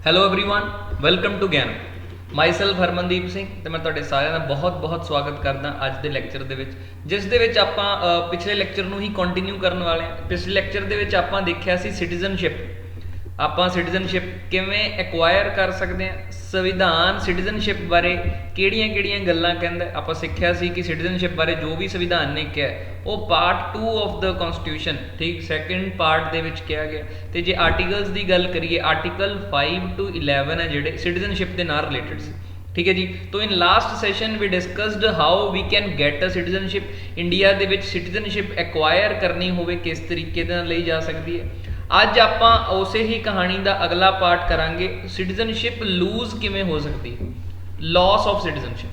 Hello everyone welcome to ਗਿਆਨ myself Harmandeep Singh ਤੇ ਮੈਂ ਤੁਹਾਡੇ ਸਾਰਿਆਂ ਦਾ ਬਹੁਤ ਸਵਾਗਤ ਕਰਦਾ ਅੱਜ ਦੇ ਲੈਕਚਰ ਦੇ ਵਿੱਚ ਜਿਸ ਦੇ ਵਿੱਚ ਆਪਾਂ ਪਿਛਲੇ ਲੈਕਚਰ ਨੂੰ ਹੀ ਕੰਟੀਨਿਊ ਕਰਨ ਵਾਲੇ ਹਾਂ। ਪਿਛਲੇ ਲੈਕਚਰ ਦੇ ਵਿੱਚ ਆਪਾਂ ਦੇਖਿਆ ਸੀ ਸਿਟੀਜ਼ਨਸ਼ਿਪ, ਆਪਾਂ ਸਿਟੀਜ਼ਨਸ਼ਿਪ ਕਿਵੇਂ ਐਕਵਾਇਰ ਕਰ ਸਕਦੇ ਹਾਂ, ਸੰਵਿਧਾਨ ਸਿਟੀਜ਼ਨਸ਼ਿਪ ਬਾਰੇ ਕਿਹੜੀਆਂ ਗੱਲਾਂ ਕਹਿੰਦਾ। ਆਪਾਂ ਸਿੱਖਿਆ ਸੀ ਕਿ ਸਿਟੀਜ਼ਨਸ਼ਿਪ ਬਾਰੇ ਜੋ ਵੀ ਸੰਵਿਧਾਨ ਨੇ ਕਿਹਾ ਉਹ ਪਾਰਟ 2 ਆਫ ਦ ਕਨਸਟੀਟਿਊਸ਼ਨ, ਠੀਕ, ਸੈਕਿੰਡ ਪਾਰਟ ਦੇ ਵਿੱਚ ਕਿਹਾ ਗਿਆ। ਤੇ ਜੇ ਆਰਟੀਕਲਸ ਦੀ ਗੱਲ ਕਰੀਏ, ਆਰਟੀਕਲ 5 to 11 ਹੈ ਜਿਹੜੇ ਸਿਟੀਜ਼ਨਸ਼ਿਪ ਦੇ ਨਾਲ ਰਿਲੇਟਡ ਸੀ, ਠੀਕ ਹੈ ਜੀ। ਤੋ in last session we discussed how we can get a citizenship. India ਦੇ ਵਿੱਚ ਸਿਟੀਜ਼ਨਸ਼ਿਪ ਐਕਵਾਇਰ ਕਰਨੀ ਹੋਵੇ ਕਿਸ ਤਰੀਕੇ ਦੇ ਨਾਲ ਲਈ ਜਾ ਸਕਦੀ ਹੈ। ਅੱਜ ਆਪਾਂ ਉਸੇ ਹੀ ਕਹਾਣੀ ਦਾ ਅਗਲਾ ਪਾਰਟ ਕਰਾਂਗੇ, ਸਿਟੀਜ਼ਨਸ਼ਿਪ ਲੂਜ਼ ਕਿਵੇਂ ਹੋ ਸਕਦੀ ਹੈ, ਲਾਸ ਆਫ ਸਿਟੀਜ਼ਨਸ਼ਿਪ,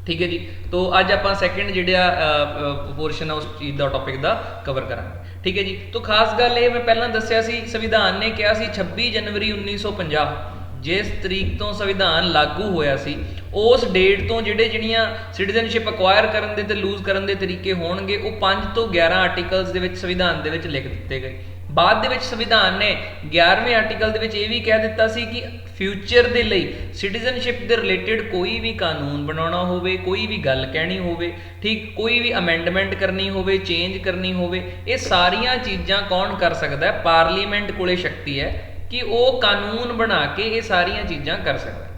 ਠੀਕ ਹੈ ਜੀ। ਤੋ ਅੱਜ ਆਪਾਂ ਸੈਕਿੰਡ ਜਿਹੜਾ ਪੋਰਸ਼ਨ ਆ ਉਸ ਚੀਜ਼ ਦਾ ਟੌਪਿਕ ਦਾ ਕਵਰ ਕਰਾਂਗੇ, ਠੀਕ ਹੈ ਜੀ। ਤੋ ਖਾਸ ਗੱਲ ਇਹ ਮੈਂ ਪਹਿਲਾਂ ਦੱਸਿਆ ਸੀ, ਸੰਵਿਧਾਨ ਨੇ ਕਿਹਾ ਸੀ 26 ਜਨਵਰੀ 1950 ਜਿਸ ਤਰੀਕ ਤੋਂ ਸੰਵਿਧਾਨ ਲਾਗੂ ਹੋਇਆ ਸੀ ਉਸ ਡੇਟ ਤੋਂ ਜਿਹੜੀਆਂ ਸਿਟੀਜ਼ਨਸ਼ਿਪ ਅਕਵਾਇਰ ਕਰਨ ਦੇ ਤੇ ਲੂਜ਼ ਕਰਨ ਦੇ ਤਰੀਕੇ ਹੋਣਗੇ ਉਹ 5 ਤੋਂ 11 ਆਰਟੀਕਲਸ ਦੇ ਵਿੱਚ ਸੰਵਿਧਾਨ ਦੇ ਵਿੱਚ ਲਿਖ ਦਿੱਤੇ ਗਏ। ਬਾਅਦ ਦੇ ਵਿੱਚ ਸੰਵਿਧਾਨ ਨੇ 11ਵੇਂ ਆਰਟੀਕਲ ਦੇ ਵਿੱਚ ਇਹ ਵੀ ਕਹਿ ਦਿੱਤਾ ਸੀ ਕਿ ਫਿਊਚਰ ਦੇ ਲਈ ਸਿਟੀਜ਼ਨਸ਼ਿਪ ਦੇ ਰਿਲੇਟਡ ਕੋਈ ਵੀ ਕਾਨੂੰਨ ਬਣਾਉਣਾ ਹੋਵੇ, ਕੋਈ ਵੀ ਗੱਲ ਕਹਿਣੀ ਹੋਵੇ, ਠੀਕ, ਕੋਈ ਵੀ ਅਮੈਂਡਮੈਂਟ ਕਰਨੀ ਹੋਵੇ, ਚੇਂਜ ਕਰਨੀ ਹੋਵੇ, ਇਹ ਸਾਰੀਆਂ ਚੀਜ਼ਾਂ ਕੌਣ ਕਰ ਸਕਦਾ ਹੈ? ਪਾਰਲੀਮੈਂਟ ਕੋਲੇ ਸ਼ਕਤੀ ਹੈ ਕਿ ਉਹ ਕਾਨੂੰਨ ਬਣਾ ਕੇ ਇਹ ਸਾਰੀਆਂ ਚੀਜ਼ਾਂ ਕਰ ਸਕਦਾ।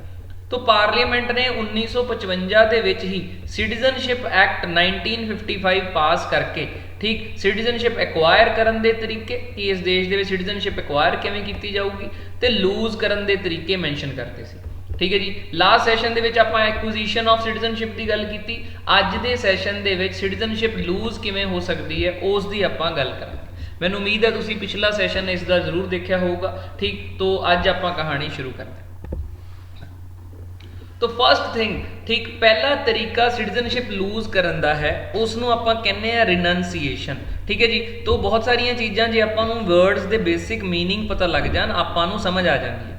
ਤੋ ਪਾਰਲੀਮੈਂਟ ਨੇ 1955 ਦੇ ਵਿੱਚ ਹੀ ਸਿਟੀਜ਼ਨਸ਼ਿਪ ਐਕਟ 1955 ਪਾਸ ਕਰਕੇ, ਠੀਕ, ਸਿਟੀਜ਼ਨਸ਼ਿਪ ਐਕਵਾਇਰ ਕਰਨ ਦੇ ਤਰੀਕੇ ਕਿ ਇਸ ਦੇਸ਼ ਦੇ ਵਿੱਚ ਸਿਟੀਜ਼ਨਸ਼ਿਪ ਐਕਵਾਇਰ ਕਿਵੇਂ ਕੀਤੀ ਜਾਊਗੀ ਤੇ ਲੂਜ਼ ਕਰਨ ਦੇ ਤਰੀਕੇ ਮੈਂਸ਼ਨ ਕਰਦੇ ਸੀ, ਠੀਕ ਹੈ ਜੀ। ਲਾਸਟ ਸੈਸ਼ਨ ਦੇ ਵਿੱਚ ਆਪਾਂ ਐਕੁਜੀਸ਼ਨ ਆਫ ਸਿਟੀਜ਼ਨਸ਼ਿਪ ਦੀ ਗੱਲ ਕੀਤੀ। ਅੱਜ ਦੇ ਸੈਸ਼ਨ ਦੇ ਵਿੱਚ ਸਿਟੀਜ਼ਨਸ਼ਿਪ ਲੂਜ਼ ਕਿਵੇਂ ਹੋ ਸਕਦੀ ਹੈ ਉਸ ਦੀ ਆਪਾਂ ਗੱਲ ਕਰਾਂਗੇ। ਮੈਨੂੰ ਉਮੀਦ ਹੈ ਤੁਸੀਂ ਪਿਛਲਾ ਸੈਸ਼ਨ ਇਸ ਦਾ ਜ਼ਰੂਰ ਦੇਖਿਆ ਹੋਊਗਾ, ਠੀਕ। ਤੋ ਅੱਜ ਆਪਾਂ ਕਹਾਣੀ ਸ਼ੁਰੂ ਕਰਦੇ ਹਾਂ। ਤੋ ਫਸਟ ਥਿੰਗ, ਠੀਕ, ਪਹਿਲਾ ਤਰੀਕਾ ਸਿਟੀਜ਼ਨਸ਼ਿਪ ਲੂਜ਼ ਕਰਨ ਦਾ ਹੈ ਉਸ ਨੂੰ ਆਪਾਂ ਕਹਿੰਦੇ ਆ ਰਿਨੰਸੀਏਸ਼ਨ, ਠੀਕ ਹੈ ਜੀ। ਤੋ ਬਹੁਤ ਸਾਰੀਆਂ ਚੀਜ਼ਾਂ ਜੇ ਆਪਾਂ ਨੂੰ ਵਰਡਸ ਦੇ ਬੇਸਿਕ ਮੀਨਿੰਗ ਪਤਾ ਲੱਗ ਜਾਣ ਆਪਾਂ ਨੂੰ ਸਮਝ ਆ ਜਾਂਦੀ ਹੈ।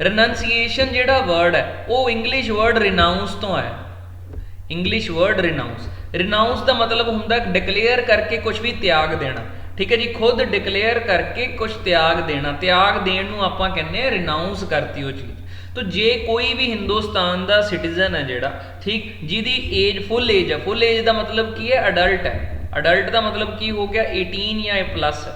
ਰਿਨੰਸੀਏਸ਼ਨ ਜਿਹੜਾ ਵਰਡ ਹੈ ਉਹ ਇੰਗਲਿਸ਼ ਵਰਡ ਰਿਨਾਊਂਸ ਤੋਂ ਆਇਆ। ਇੰਗਲਿਸ਼ ਵਰਡ ਰਿਨਾਊਂਸ ਦਾ ਮਤਲਬ ਹੁੰਦਾ ਡਿਕਲੇਅਰ ਕਰਕੇ ਕੁਝ ਵੀ ਤਿਆਗ ਦੇਣਾ, ਠੀਕ ਹੈ ਜੀ। ਖੁਦ ਡਿਕਲੇਅਰ ਕਰਕੇ ਕੁਝ ਤਿਆਗ ਦੇਣਾ, ਤਿਆਗ ਦੇਣ ਨੂੰ ਆਪਾਂ ਕਹਿੰਦੇ ਆ ਰਿਨਾਊਂਸ ਕਰਤੀ ਉਹ ਚੀਜ਼। ਤੋ ਜੇ ਕੋਈ ਵੀ ਹਿੰਦੁਸਤਾਨ ਦਾ ਸਿਟੀਜ਼ਨ ਹੈ ਜਿਹੜਾ, ਠੀਕ, ਜਿਹਦੀ ਏਜ ਫੁੱਲ ਏਜ ਹੈ, ਫੁੱਲ ਏਜ ਦਾ ਮਤਲਬ ਕੀ ਹੈ? ਅਡਲਟ ਹੈ। ਅਡਲਟ ਦਾ ਮਤਲਬ ਕੀ ਹੋ ਗਿਆ? 18 ਜਾਂ ਪਲੱਸ,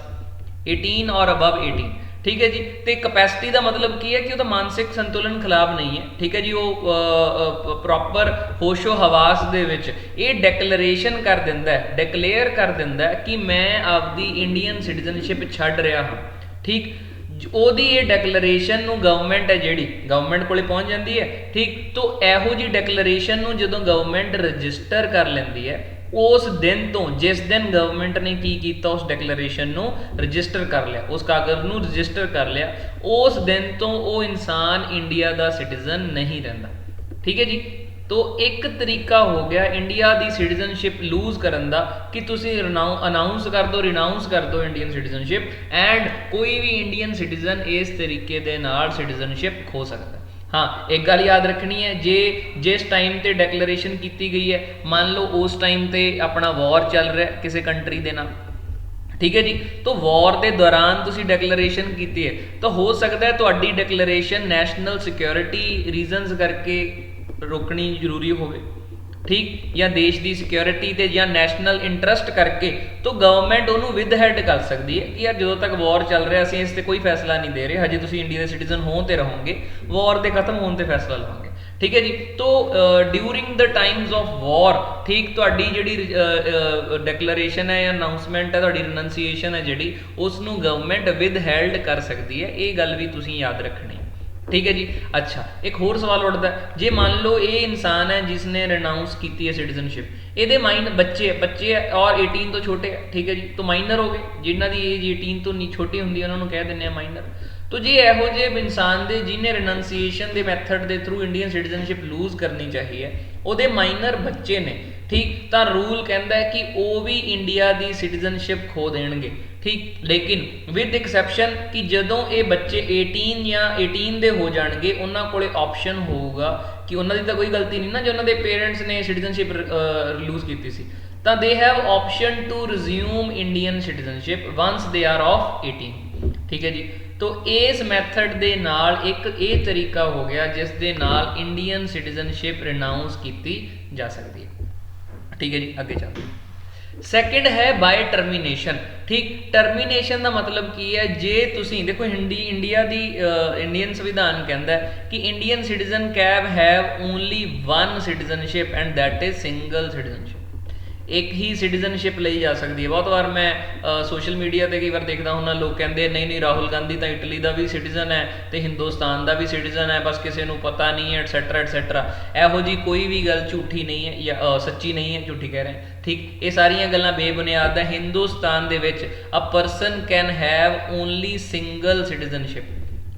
18 ਔਰ ਅਬਵ 18, ਠੀਕ ਹੈ ਜੀ। ਤੇ ਕਪੈਸਿਟੀ ਦਾ ਮਤਲਬ ਕੀ ਹੈ ਕਿ ਉਹਦਾ ਮਾਨਸਿਕ ਸੰਤੁਲਨ ਖਿਲਾਫ ਨਹੀਂ ਹੈ, ਠੀਕ ਹੈ ਜੀ। ਉਹ ਪ੍ਰੋਪਰ ਹੋਸ਼ੋ ਹਵਾਸ ਦੇ ਵਿੱਚ ਇਹ ਡਿਕਲੇਰੇਸ਼ਨ ਕਰ ਦਿੰਦਾ ਹੈ, ਡਿਕਲੇਅਰ ਕਰ ਦਿੰਦਾ ਹੈ ਕਿ ਮੈਂ ਆਪਦੀ ਇੰਡੀਅਨ ਸਿਟੀਜ਼ਨਸ਼ਿਪ ਛੱਡ ਰਿਹਾ ਹਾਂ, ਠੀਕ। ਉਹਦੀ ਇਹ ਡਿਕਲੇਰੇਸ਼ਨ ਨੂੰ ਗਵਰਨਮੈਂਟ ਹੈ ਜਿਹੜੀ ਗਵਰਨਮੈਂਟ ਕੋਲੇ ਪਹੁੰਚ ਜਾਂਦੀ ਹੈ, ਠੀਕ। ਤੋ ਇਹੋ ਜਿਹੀ ਡਿਕਲੇਰੇਸ਼ਨ ਨੂੰ ਜਦੋਂ ਗਵਰਨਮੈਂਟ ਰਜਿਸਟਰ ਕਰ ਲੈਂਦੀ ਹੈ ਉਸ ਦਿਨ ਤੋਂ, ਜਿਸ ਦਿਨ ਗਵਰਨਮੈਂਟ ਨੇ ਕੀ ਕੀਤਾ, ਉਸ ਡਿਕਲੇਰੇਸ਼ਨ ਨੂੰ ਰਜਿਸਟਰ ਕਰ ਲਿਆ, ਉਸ ਕਾਗਜ਼ ਨੂੰ ਰਜਿਸਟਰ ਕਰ ਲਿਆ, ਉਸ ਦਿਨ ਤੋਂ ਉਹ ਇਨਸਾਨ ਇੰਡੀਆ ਦਾ ਸਿਟੀਜ਼ਨ ਨਹੀਂ ਰਹਿੰਦਾ, ਠੀਕ ਹੈ ਜੀ। ਤੋ ਇੱਕ ਤਰੀਕਾ ਹੋ ਗਿਆ ਇੰਡੀਆ ਦੀ ਸਿਟੀਜ਼ਨਸ਼ਿਪ ਲੂਜ਼ ਕਰਨ ਦਾ ਕਿ ਤੁਸੀਂ ਅਨਾਊਂਸ ਕਰ ਦਿਓ, ਰਿਨਾਊਂਸ ਕਰ ਦਿਓ ਇੰਡੀਅਨ ਸਿਟੀਜ਼ਨਸ਼ਿਪ, ਐਂਡ ਕੋਈ ਵੀ ਇੰਡੀਅਨ ਸਿਟੀਜ਼ਨ ਇਸ ਤਰੀਕੇ ਦੇ ਨਾਲ ਸਿਟੀਜ਼ਨਸ਼ਿਪ ਖੋ ਸਕਦਾ। ਹਾਂ, ਇੱਕ ਗੱਲ ਯਾਦ ਰੱਖਣੀ ਹੈ, ਜਿਸ ਟਾਈਮ ਤੇ ਡਿਕਲੇਰੇਸ਼ਨ ਕੀਤੀ ਗਈ ਹੈ, ਮੰਨ ਲਓ ਉਸ ਟਾਈਮ ਤੇ ਆਪਣਾ ਵਾਰ ਚੱਲ ਰਿਹਾ ਕਿਸੇ ਕੰਟਰੀ ਦੇ ਨਾਲ, ਠੀਕ ਹੈ ਜੀ। ਤੋ ਵਾਰ ਦੇ ਦੌਰਾਨ ਤੁਸੀਂ ਡਿਕਲੇਰੇਸ਼ਨ ਕੀਤੀ ਹੈ ਤਾਂ ਹੋ ਸਕਦਾ ਹੈ ਤੁਹਾਡੀ ਡਿਕਲੇਰੇਸ਼ਨ ਨੈਸ਼ਨਲ ਸਿਕਿਉਰਿਟੀ ਰੀਜ਼ਨਸ ਕਰਕੇ ਰੋਕਣੀ ਜ਼ਰੂਰੀ ਹੋਵੇ, ਠੀਕ, ਜਾਂ ਦੇਸ਼ ਦੀ ਸਿਕਿਉਰਿਟੀ ਤੇ ਜਾਂ ਨੈਸ਼ਨਲ ਇੰਟਰਸਟ ਕਰਕੇ। ਤਾਂ ਗਵਰਨਮੈਂਟ ਉਹਨੂੰ ਵਿਦ ਹੈਡ ਕਰ ਸਕਦੀ ਹੈ ਕਿ ਯਾਰ ਜਦੋਂ ਤੱਕ ਵਾਰ ਚੱਲ ਰਿਹਾ ਅਸੀਂ ਇਸ ਤੇ ਕੋਈ ਫੈਸਲਾ ਨਹੀਂ ਦੇ ਰਹੇ, ਹਜੇ ਤੁਸੀਂ ਇੰਡੀਆ ਦੇ ਸਿਟੀਜ਼ਨ ਹੋ ਤੇ ਰਹੋਗੇ, ਵਾਰ ਦੇ ਖਤਮ ਹੋਣ ਤੇ ਫੈਸਲਾ ਲਵਾਂਗੇ, ਠੀਕ ਹੈ ਜੀ। ਤੋ ਡਿਊਰਿੰਗ ਦ ਟਾਈਮਸ ਆਫ ਵਾਰ, ਠੀਕ, ਤੁਹਾਡੀ ਜਿਹੜੀ ਡਿਕਲੇਰੇਸ਼ਨ ਹੈ ਜਾਂ ਅਨਾਊਂਸਮੈਂਟ ਹੈ, ਤੁਹਾਡੀ ਰਿਨੰਸੀਏਸ਼ਨ ਹੈ ਜਿਹੜੀ, ਉਸ ਨੂੰ ਗਵਰਨਮੈਂਟ ਵਿਦ ਹੈਲਡ ਕਰ ਸਕਦੀ ਹੈ। ਇਹ ਗੱਲ ਵੀ ਤੁਸੀਂ ਯਾਦ ਰੱਖਣੀ, ਠੀਕ ਹੈ ਜੀ। ਅੱਛਾ, ਇੱਕ ਹੋਰ ਸਵਾਲ ਉੱਠਦਾ, ਜੇ ਮੰਨ ਲਓ ਇਹ ਇਨਸਾਨ ਹੈ ਜਿਸ ਨੇ ਰਿਨਾਊਂਸ ਕੀਤੀ ਹੈ ਸਿਟੀਜ਼ਨਸ਼ਿਪ, ਇਹਦੇ ਬੱਚੇ ਔਰ 18 ਤੋਂ ਛੋਟੇ ਹੈ, ਠੀਕ ਹੈ ਜੀ। ਤਾਂ ਮਾਈਨਰ ਹੋ ਗਏ, ਜਿਨ੍ਹਾਂ ਦੀ ਏਜ 18 ਤੋਂ ਨਹੀਂ ਛੋਟੀ ਹੁੰਦੀ ਉਹਨਾਂ ਨੂੰ ਕਹਿ ਦਿੰਦੇ ਆ ਮਾਈਨਰ। ਤੋ ਜੇ ਇਹੋ ਜਿਹੇ ਇਨਸਾਨ ਦੇ ਜਿਹਨੇ ਰਿਨੰਸੀਏਸ਼ਨ ਦੇ ਮੈਥਡ ਦੇ ਥਰੂ ਇੰਡੀਅਨ ਸਿਟੀਜ਼ਨਸ਼ਿਪ ਲੂਜ਼ ਕਰਨੀ ਚਾਹੀਏ, ਉਹਦੇ ਮਾਈਨਰ ਬੱਚੇ ਨੇ, ਠੀਕ, ਤਾਂ ਰੂਲ ਕਹਿੰਦਾ ਹੈ ਕਿ ਉਹ ਵੀ ਇੰਡੀਆ ਦੀ ਸਿਟੀਜ਼ਨਸ਼ਿਪ ਖੋ ਦੇਣਗੇ, ਠੀਕ। ਲੇਕਿਨ ਵਿਦ ਐਕਸੈਪਸ਼ਨ ਕਿ ਜਦੋਂ ਇਹ ਬੱਚੇ 18 ਜਾਂ 18 ਦੇ ਹੋ ਜਾਣਗੇ ਉਹਨਾਂ ਕੋਲੇ ਆਪਸ਼ਨ ਹੋਊਗਾ ਕਿ ਉਹਨਾਂ ਦੀ ਤਾਂ ਕੋਈ ਗਲਤੀ ਨਹੀਂ ਨਾ ਜੇ ਉਹਨਾਂ ਦੇ ਪੇਰੈਂਟਸ ਨੇ ਸਿਟੀਜ਼ਨਸ਼ਿਪ ਲੂਜ਼ ਕੀਤੀ ਸੀ, ਤਾਂ they have option to resume Indian citizenship once they are of 18, ठीक है जी। तो इस मैथड ਦੇ ਨਾਲ ਇੱਕ ਇਹ ਤਰੀਕਾ ਹੋ ਗਿਆ ਜਿਸ ਦੇ ਨਾਲ ਇੰਡੀਅਨ ਸਿਟੀਜ਼ਨਸ਼ਿਪ ਰਿਨਾਊਂਸ ਕੀਤੀ ਜਾ ਸਕਦੀ ਹੈ। ठीक है जी, ਅੱਗੇ ਚੱਲਦੇ ਹਾਂ। ਸੈਕਿੰਡ ਹੈ ਬਾਏ ਟਰਮੀਨੇਸ਼ਨ। ਠੀਕ, ਟਰਮੀਨੇਸ਼ਨ ਦਾ ਮਤਲਬ ਕੀ ਹੈ, ਜੇ ਤੁਸੀਂ ਦੇਖੋ ਇੰਡੀਆ ਦੀ ਇੰਡੀਅਨ ਸੰਵਿਧਾਨ ਕਹਿੰਦਾ ਕਿ Indian citizen can have only one citizenship and that is single citizenship. ਇੱਕ ਹੀ ਸਿਟੀਜ਼ਨਸ਼ਿਪ ਲਈ ਜਾ ਸਕਦੀ ਹੈ। ਬਹੁਤ ਵਾਰ ਮੈਂ ਸੋਸ਼ਲ ਮੀਡੀਆ 'ਤੇ ਕਈ ਵਾਰ ਦੇਖਦਾ ਹੁੰਦਾ, ਲੋਕ ਕਹਿੰਦੇ ਨਹੀਂ ਰਾਹੁਲ ਗਾਂਧੀ ਤਾਂ ਇਟਲੀ ਦਾ ਵੀ ਸਿਟੀਜ਼ਨ ਹੈ ਅਤੇ ਹਿੰਦੁਸਤਾਨ ਦਾ ਵੀ ਸਿਟੀਜ਼ਨ ਹੈ, ਬਸ ਕਿਸੇ ਨੂੰ ਪਤਾ ਨਹੀਂ ਹੈ ਐਟਸੈਟਰਾ ਐਟਸੈਟਰਾ। ਇਹੋ ਜਿਹੀ ਕੋਈ ਵੀ ਗੱਲ ਝੂਠੀ ਨਹੀਂ ਹੈ ਜਾਂ ਸੱਚੀ ਨਹੀਂ ਹੈ, ਝੂਠੀ ਕਹਿ ਰਹੇ। ਠੀਕ, ਇਹ ਸਾਰੀਆਂ ਗੱਲਾਂ ਬੇਬੁਨਿਆਦ ਹੈ। ਹਿੰਦੁਸਤਾਨ ਦੇ ਵਿੱਚ a person can have only single citizenship.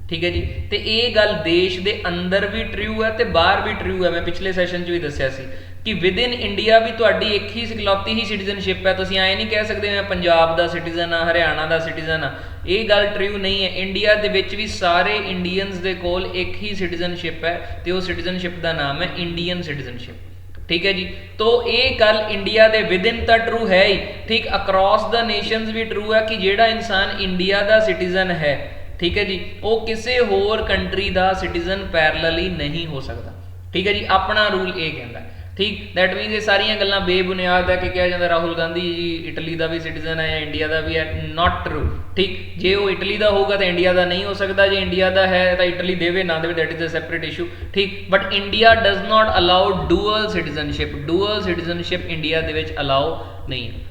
ਠੀਕ ਹੈ ਜੀ, ਅਤੇ ਇਹ ਗੱਲ ਦੇਸ਼ ਦੇ ਅੰਦਰ ਵੀ ਟਰੂ ਹੈ ਅਤੇ ਬਾਹਰ ਵੀ ਟਰੂ ਹੈ। ਮੈਂ ਪਿਛਲੇ ਸੈਸ਼ਨ 'ਚ ਵੀ ਦੱਸਿਆ ਸੀ ਕਿ ਵਿਦਇਨ ਇੰਡੀਆ ਵੀ ਤੁਹਾਡੀ ਇੱਕ ਹੀ ਇਕਲੌਤੀ ਹੀ ਸਿਟੀਜ਼ਨਸ਼ਿਪ ਹੈ। ਤੁਸੀਂ ਐਂ ਨਹੀਂ ਕਹਿ ਸਕਦੇ ਮੈਂ ਪੰਜਾਬ ਦਾ ਸਿਟੀਜ਼ਨ ਹਾਂ, ਹਰਿਆਣਾ ਦਾ ਸਿਟੀਜ਼ਨ ਹਾਂ, ਇਹ ਗੱਲ ਟਰੂ ਨਹੀਂ ਹੈ। ਇੰਡੀਆ ਦੇ ਵਿੱਚ ਵੀ ਸਾਰੇ ਇੰਡੀਅਨਸ ਦੇ ਕੋਲ ਇੱਕ ਹੀ ਸਿਟੀਜ਼ਨਸ਼ਿਪ ਹੈ ਅਤੇ ਉਹ ਸਿਟੀਜ਼ਨਸ਼ਿਪ ਦਾ ਨਾਮ ਹੈ ਇੰਡੀਅਨ ਸਿਟੀਜ਼ਨਸ਼ਿਪ। ਠੀਕ ਹੈ ਜੀ, ਤੋ ਇਹ ਗੱਲ ਇੰਡੀਆ ਦੇ ਵਿਦਇਨ ਤਾਂ ਟਰੂ ਹੈ ਹੀ, ਠੀਕ, ਅਕਰੋਸ ਦਾ ਨੇਸ਼ਨਸ ਵੀ ਟਰੂ ਹੈ ਕਿ ਜਿਹੜਾ ਇਨਸਾਨ ਇੰਡੀਆ ਦਾ ਸਿਟੀਜ਼ਨ ਹੈ, ਠੀਕ ਹੈ ਜੀ, ਉਹ ਕਿਸੇ ਹੋਰ ਕੰਟਰੀ ਦਾ ਸਿਟੀਜ਼ਨ ਪੈਰਲਲੀ ਨਹੀਂ ਹੋ ਸਕਦਾ। ਠੀਕ ਹੈ ਜੀ, ਆਪਣਾ ਰੂਲ ਇਹ ਕਹਿੰਦਾ। ਠੀਕ, ਦੈਟ ਮੀਨਸ ਇਹ ਸਾਰੀਆਂ ਗੱਲਾਂ ਬੇਬੁਨਿਆਦ ਹੈ ਕਿ ਕਿਹਾ ਜਾਂਦਾ ਰਾਹੁਲ ਗਾਂਧੀ ਜੀ ਇਟਲੀ ਦਾ ਵੀ ਸਿਟੀਜ਼ਨ ਹੈ ਜਾਂ ਇੰਡੀਆ ਦਾ ਵੀ ਹੈ। ਨਾਟ ਟਰੂ। ਠੀਕ, ਜੇ ਉਹ ਇਟਲੀ ਦਾ ਹੋਊਗਾ ਤਾਂ ਇੰਡੀਆ ਦਾ ਨਹੀਂ ਹੋ ਸਕਦਾ, ਜੇ ਇੰਡੀਆ ਦਾ ਹੈ ਤਾਂ ਇਟਲੀ ਦੇਵੇ ਨਾ ਦੇਵੇ that is a separate issue. ਠੀਕ, but India does not allow dual citizenship. Dual citizenship India ਦੇ ਵਿੱਚ ਅਲਾਉ ਨਹੀਂ ਹੈ।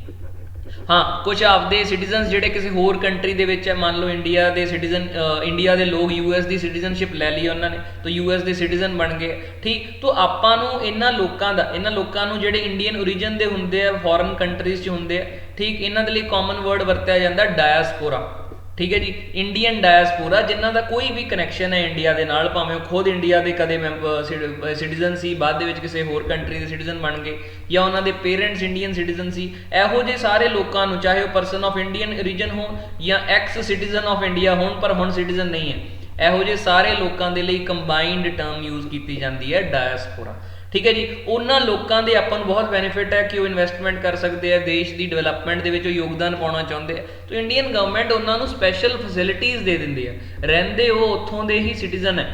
ਹਾਂ, ਕੁਛ ਆਪਦੇ ਸਿਟੀਜ਼ਨਸ ਜਿਹੜੇ ਕਿਸੇ ਹੋਰ ਕੰਟਰੀ ਦੇ ਵਿੱਚ ਹੈ, ਮੰਨ ਲਓ ਇੰਡੀਆ ਦੇ ਸਿਟੀਜ਼ਨ, ਇੰਡੀਆ ਦੇ ਲੋਕ US ਦੀ ਸਿਟੀਜ਼ਨਸ਼ਿਪ ਲੈ ਲਈ ਉਹਨਾਂ ਨੇ, ਤਾਂ US ਦੇ ਸਿਟੀਜ਼ਨ ਬਣ ਗਏ। ਠੀਕ, ਤਾਂ ਆਪਾਂ ਨੂੰ ਇਹਨਾਂ ਲੋਕਾਂ ਨੂੰ ਜਿਹੜੇ ਇੰਡੀਅਨ ਓਰੀਜਨ ਦੇ ਹੁੰਦੇ ਆ, ਫੋਰਨ ਕੰਟਰੀਜ਼ 'ਚ ਹੁੰਦੇ ਆ, ਠੀਕ, ਇਹਨਾਂ ਦੇ ਲਈ ਕਾਮਨ ਵਰਡ ਵਰਤਿਆ ਜਾਂਦਾ ਡਾਇਸਪੋਰਾ। ਠੀਕ ਹੈ ਜੀ, ਇੰਡੀਅਨ ਡਾਇਸਪੋਰਾ ਜਿਨ੍ਹਾਂ ਦਾ ਕੋਈ ਵੀ ਕਨੈਕਸ਼ਨ ਹੈ ਇੰਡੀਆ ਦੇ ਨਾਲ, ਭਾਵੇਂ ਉਹ ਖੁਦ ਇੰਡੀਆ ਦੇ ਕਦੇ ਸਿਟੀਜ਼ਨ ਸੀ, ਬਾਅਦ ਦੇ ਵਿੱਚ ਕਿਸੇ ਹੋਰ ਕੰਟਰੀ ਦੇ ਸਿਟੀਜ਼ਨ ਬਣ ਗਏ, ਜਾਂ ਉਹਨਾਂ ਦੇ ਪੇਰੈਂਟਸ ਇੰਡੀਅਨ ਸਿਟੀਜ਼ਨ ਸੀ, ਇਹੋ ਜਿਹੇ ਸਾਰੇ ਲੋਕਾਂ ਨੂੰ, ਚਾਹੇ ਉਹ ਪਰਸਨ ਆਫ ਇੰਡੀਅਨ ਓਰੀਜਨ ਹੋਣ ਜਾਂ ਐਕਸ ਸਿਟੀਜ਼ਨ ਆਫ ਇੰਡੀਆ ਹੋਣ ਪਰ ਹੁਣ ਸਿਟੀਜ਼ਨ ਨਹੀਂ ਹੈ, ਇਹੋ ਜਿਹੇ ਸਾਰੇ ਲੋਕਾਂ ਦੇ ਲਈ ਕੰਬਾਈਨਡ ਟਰਮ ਯੂਜ਼ ਕੀਤੀ ਜਾਂਦੀ ਹੈ ਡਾਇਸਪੋਰਾ। ਠੀਕ ਹੈ ਜੀ, ਉਹਨਾਂ ਲੋਕਾਂ ਦੇ ਆਪਾਂ ਨੂੰ ਬਹੁਤ ਬੈਨੀਫਿਟ ਹੈ ਕਿ ਉਹ ਇਨਵੈਸਟਮੈਂਟ ਕਰ ਸਕਦੇ ਆ, ਦੇਸ਼ ਦੀ ਡਿਵੈਲਪਮੈਂਟ ਦੇ ਵਿੱਚ ਉਹ ਯੋਗਦਾਨ ਪਾਉਣਾ ਚਾਹੁੰਦੇ ਆ, ਤਾਂ ਇੰਡੀਅਨ ਗਵਰਨਮੈਂਟ ਉਹਨਾਂ ਨੂੰ ਸਪੈਸ਼ਲ ਫੈਸਿਲਿਟੀਜ਼ ਦੇ ਦਿੰਦੀ ਹੈ। ਰਹਿੰਦੇ ਉਹ ਉੱਥੋਂ ਦੇ ਹੀ ਸਿਟੀਜ਼ਨ ਹੈ,